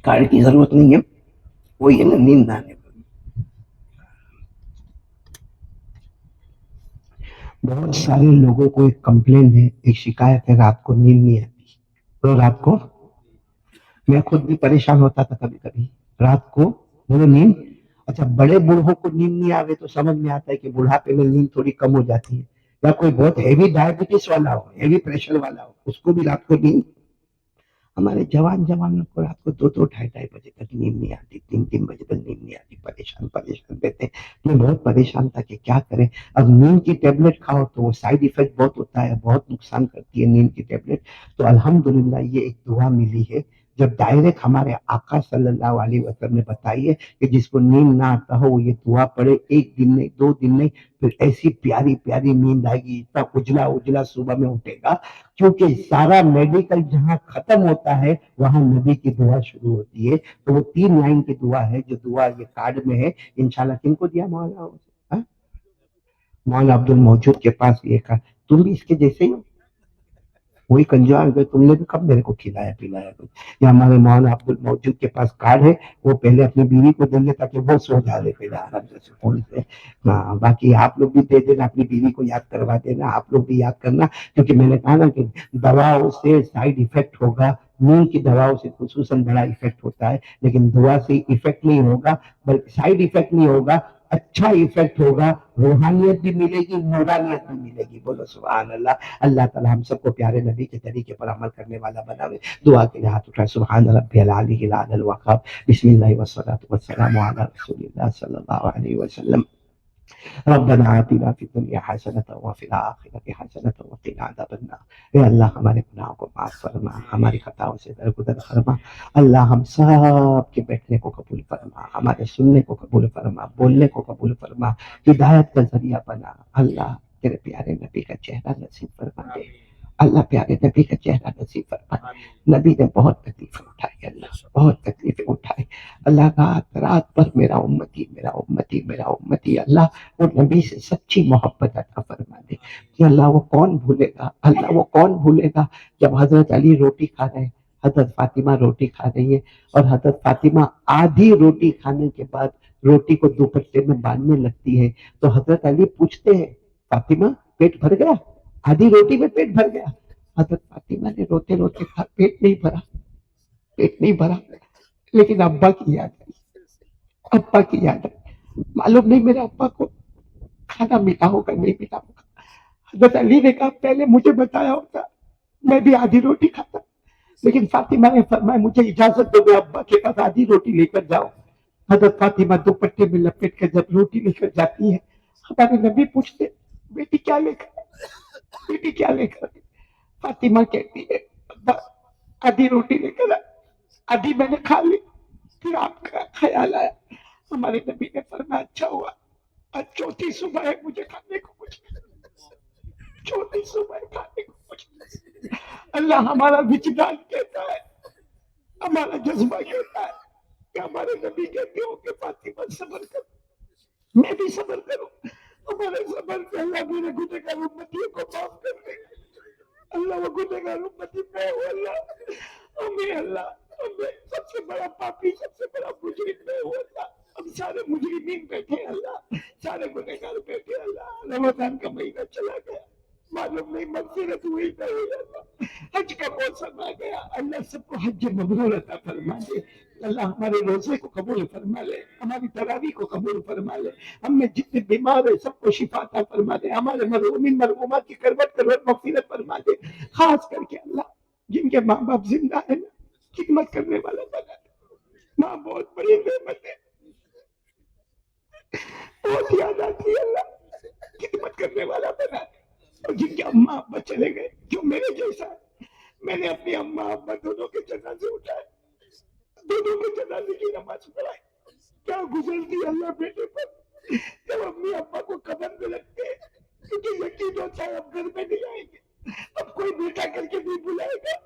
کارڈ کی ضرورت نہیں ہے، وہی ہے نا نیند آنے. بہت سارے لوگوں کو ایک کمپلین ہے، ایک شکایت ہے، رات کو نیند نہیں آتی. تو رات کو میں خود بھی پریشان ہوتا تھا کبھی کبھی رات کو مجھے نیند. اچھا بڑے بوڑھوں کو نیند نہیں آوے تو سمجھ میں آتا ہے کہ بڑھاپے میں نیند تھوڑی کم ہو جاتی ہے. یا کوئی بہت ہیوی ڈائبٹیز والا ہو، ہیوی پریشر والا ہو، اس کو بھی رات کو نیند. ہمارے جوانوں کو رات کو 2-2 بجے تک نیند نہیں آتی، 3 بجے تک نیند نہیں آتی، پریشان رہتے. میں بہت پریشان تھا کہ کیا کریں. اب نیند کی ٹیبلٹ کھاؤ تو وہ سائیڈ ایفیکٹ بہت ہوتا ہے، بہت نقصان کرتی ہے نیند کی ٹیبلٹ. تو الحمدللہ یہ ایک دعا ملی ہے جب ڈائریکٹ ہمارے آقا صلی اللہ علیہ وسلم نے بتائی ہے کہ جس کو نیند نہ آتا ہو وہ یہ دعا پڑھے. 1 دن نہیں، 2 دن نہیں، پھر ایسی پیاری پیاری نیند آئے گی، اتنا اجلا اجلا صبح میں اٹھے گا. کیونکہ سارا میڈیکل جہاں ختم ہوتا ہے وہاں نبی کی دعا شروع ہوتی ہے. تو وہ 3 لائن کی دعا ہے جو دعا یہ کارڈ میں ہے. انشاءاللہ کن کو دیا مولانا؟ مولانا عبد الموجود کے پاس یہ کہا تم بھی اس کے جیسے ہی ہو، وہی کنجوار گئے، تم نے بھی کب میرے کو کھلایا پلایا کچھ. یا ہمارے مولانا عبد الموجود کے پاس کارڈ ہے، وہ پہلے اپنی بیوی کو دیں گے تاکہ وہ سو جائے پھر آرام سے سکون سے. ہاں باقی آپ لوگ بھی دے دینا، اپنی بیوی کو یاد کروا دینا، آپ لوگ بھی یاد کرنا. کیونکہ میں نے کہا نا کہ دواؤں سے سائیڈ ایفیکٹ ہوگا، نیند کی دواؤں سے خصوصاً بڑا ایفیکٹ ہوتا ہے، لیکن دعا سے ایفیکٹ نہیں ہوگا، بلکہ سائیڈ ایفیکٹ نہیں ہوگا، اچھا ایفیکٹ ہوگا، روحانیت بھی ملے گی، نورانیت بھی ملے گی. بولو سبحان اللہ. اللہ تعالی ہم سب کو پیارے نبی کے طریقے پر عمل کرنے والا بناوے. دعا کے لیے ہاتھ اٹھائے. سبحان ربی العلی الاعلی الوقار. بسم اللہ والصلاۃ والسلام علی رسول اللہ صلی اللہ علیہ وسلم. ربنا آتنا فی الدنیا حسنۃ وفی الآخرۃ حسنۃ وقنا عذاب النار. اے اللہ ہمارے گناہوں کو معاف فرما، ہماری خطاؤں سے درگزر فرما. اللہ ہم سب کے بیٹھنے کو قبول فرما، ہمارے سننے کو قبول فرما، بولنے کو قبول فرما، ہدایت کا ذریعہ بنا. اللہ تیرے پیارے نبی کا چہرہ نصیب فرما دے. اللہ پیارے نبی کا چہرہ نصیب فرما. نبی نے بہت تکلیفیں اٹھائی، اللہ بہت تکلیفیں اٹھائی. اللہ رات بھر میرا امتی میرا امتی میرا امتی، اللہ وہ نبی سے سچی محبت عطا فرما دے کہ اللہ وہ کون بھولے گا، اللہ وہ کون بھولے گا جب حضرت علی روٹی کھا رہے ہیں، حضرت فاطمہ روٹی کھا رہی ہے، اور حضرت فاطمہ آدھی روٹی کھانے کے بعد روٹی کو دوپٹے میں باندھنے لگتی ہے، تو حضرت علی پوچھتے ہیں فاطمہ پیٹ بھر گیا؟ آدھی روٹی میں پیٹ بھر گیا؟ حضرت فاطمہ نے روتے روتے کہا پیٹ نہیں بھرا، پیٹ نہیں بھرا، لیکن ابا کی یاد ہے، ابا کی یاد ہے، معلوم نہیں میرے ابا کو کھانا ملا ہوگا نہیں ملا ہوگا۔ حضرت علی نے کہا پہلے مجھے بتایا ہوتا میں بھی آدھی روٹی کھاتا، لیکن فاطمہ نے فرمایا مجھے اجازت دو میں ابا کے پاس آدھی روٹی لے کر جاؤں۔ حضرت فاطمہ دوپٹے میں لپیٹ کر جب روٹی لے کر جاتی ہے، ہمارے نبی پوچھتے بیٹی کیا لے کر، بیٹی کیا لے کر؟ فاطمہ کہتی ہے ابا آدھی روٹی لے کر آدھی میں نے کھا لی، پھر آپ کا خیال آیا۔ ہمارے نبی نے فرمایا اچھا ہوا آج چوتھی صبح ہے مجھے کھانے کو کچھ چوتھی صبح ہے کھانے کو کچھ۔ اللہ ہمارا وجدان کہتا ہے، ہمارا جذبہ کہتا ہے کہ ہمارے نبی کہتے ہو کہ فاطمہ صبر کر، میں بھی صبر کروں، ہمارے صبر سے اللہ میرے گنہگار امتیوں کو معاف کر دے۔ اللہ وہ گنہگار امتی میں ہوں، اللہ ہمیں، اللہ ہمیں سب سے بڑا پاپی سب سے بڑا مجرم میں ہوں، اللہ ہم سارے مجرمین بیٹھے، اللہ سارے گنہگار بیٹھے، اللہ رمضان کا مہینہ چلا گیا، معلوم نہیں مغفرت ہوئی نہیں، اللہ حج کا موسم آ گیا، اللہ سب کو حج مبرور عطا فرما دے، اللہ ہمارے روزے کو قبول فرما لے، ہماری تراویح کو قبول فرما لے، ہم میں جتنے بیمار ہیں سب کو شفا عطا فرما دے، ہمارے مرحومین مرحومات کی کروٹ کروٹ مغفرت فرما دے، خاص کر کے اللہ جن کے ماں باپ زندہ ہیں خدمت کرنے والا بنا دے، ماں بہت بڑی نعمت ہے، بہت یاد آتی ہے، اللہ خدمت کرنے والا بنا دے، اور جن کے اماں ابا چلے گئے جو میرے جیسا ہے، میں نے اپنی اماں ابا دونوں کے جنازے اٹھائے، دونوں کے جنازے کی نماز پڑھائی، کیا گزرتی اللہ بیٹے پر جب امی ابا کو قبر میں لگتے، کیونکہ یقین ہوتا ہے اب گھر میں نہیں آئیں گے، اب کوئی بیٹا کر کے نہیں بلائے گا،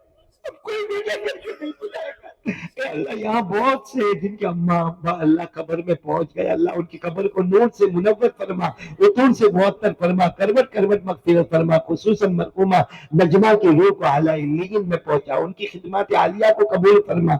اب کوئی بیٹا کر کے نہیں بلائے گا۔ اے اللہ یہاں بہت سے جن کے اماں ابا اللہ قبر میں پہنچ گئے، اللہ ان کی قبر کو نور سے منور فرما، عطور سے معطر فرما، کروٹ کروٹ مغفرت فرما، خصوصاً مرحومہ نجمہ کی روح کو اعلیٰ علیین میں پہنچا، ان کی خدمات عالیہ کو قبول فرما،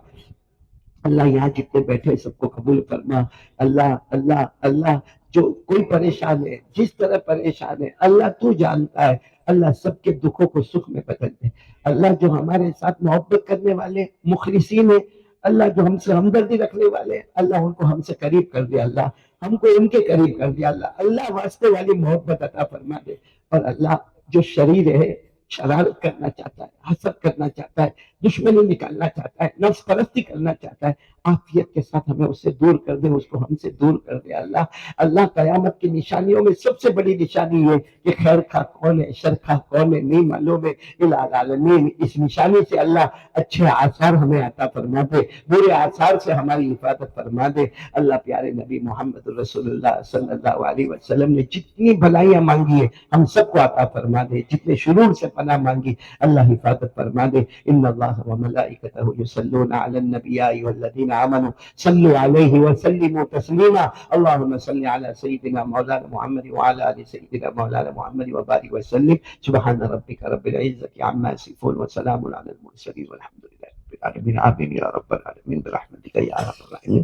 اللہ یہاں جتنے بیٹھے سب کو قبول فرما، اللہ اللہ اللہ جو کوئی پریشان ہے جس طرح پریشان ہے اللہ تو جانتا ہے، اللہ سب کے دکھوں کو سکھ میں بدل دے، اللہ جو ہمارے ساتھ محبت کرنے والے مخلصین ہیں، اللہ جو ہم سے ہمدردی رکھنے والے ہیں، اللہ ان کو ہم سے قریب کر دے، اللہ ہم کو ان کے قریب کر دے، اللہ واسطے والی محبت عطا فرما دے، اور اللہ جو شریر ہے شرارت کرنا چاہتا ہے، حسد کرنا چاہتا ہے، دشمنی نکالنا چاہتا ہے، نفس پرستی کرنا چاہتا ہے، عافیت کے ساتھ ہمیں اس سے دور کر دے، اس کو ہم سے دور کر دے، اللہ اللہ قیامت کی نشانیوں میں سب سے بڑی نشانی ہے کہ خیر خواہ کون ہے شر خواہ کون ہے نہیں معلوم ہے، الہ العالمین اس نشانی سے اللہ اچھے آثار ہمیں عطا فرما دے، برے آثار سے ہماری حفاظت فرما دے، اللہ پیارے نبی محمد رسول اللہ صلی اللہ علیہ وسلم نے جتنی بھلائیاں مانگی ہے ہم سب کو عطا فرما دے، جتنے شرور سے پناہ مانگی اللہ حفاظت فرما دے، ان اللہ وملائکتہ یصلون علی النبی یا ایھا الذین آمنوا صلوا علیہ وسلموا تسلیما، اللهم صل علی سیدنا مولانا محمد وعلی آل سیدنا مولانا محمد وبارک وسلم، سبحان ربک رب العزة عما یصفون وسلام علی المرسلین والحمد للہ رب العالمین، آمین یا رب العالمین برحمتک یا ارحم الراحمین۔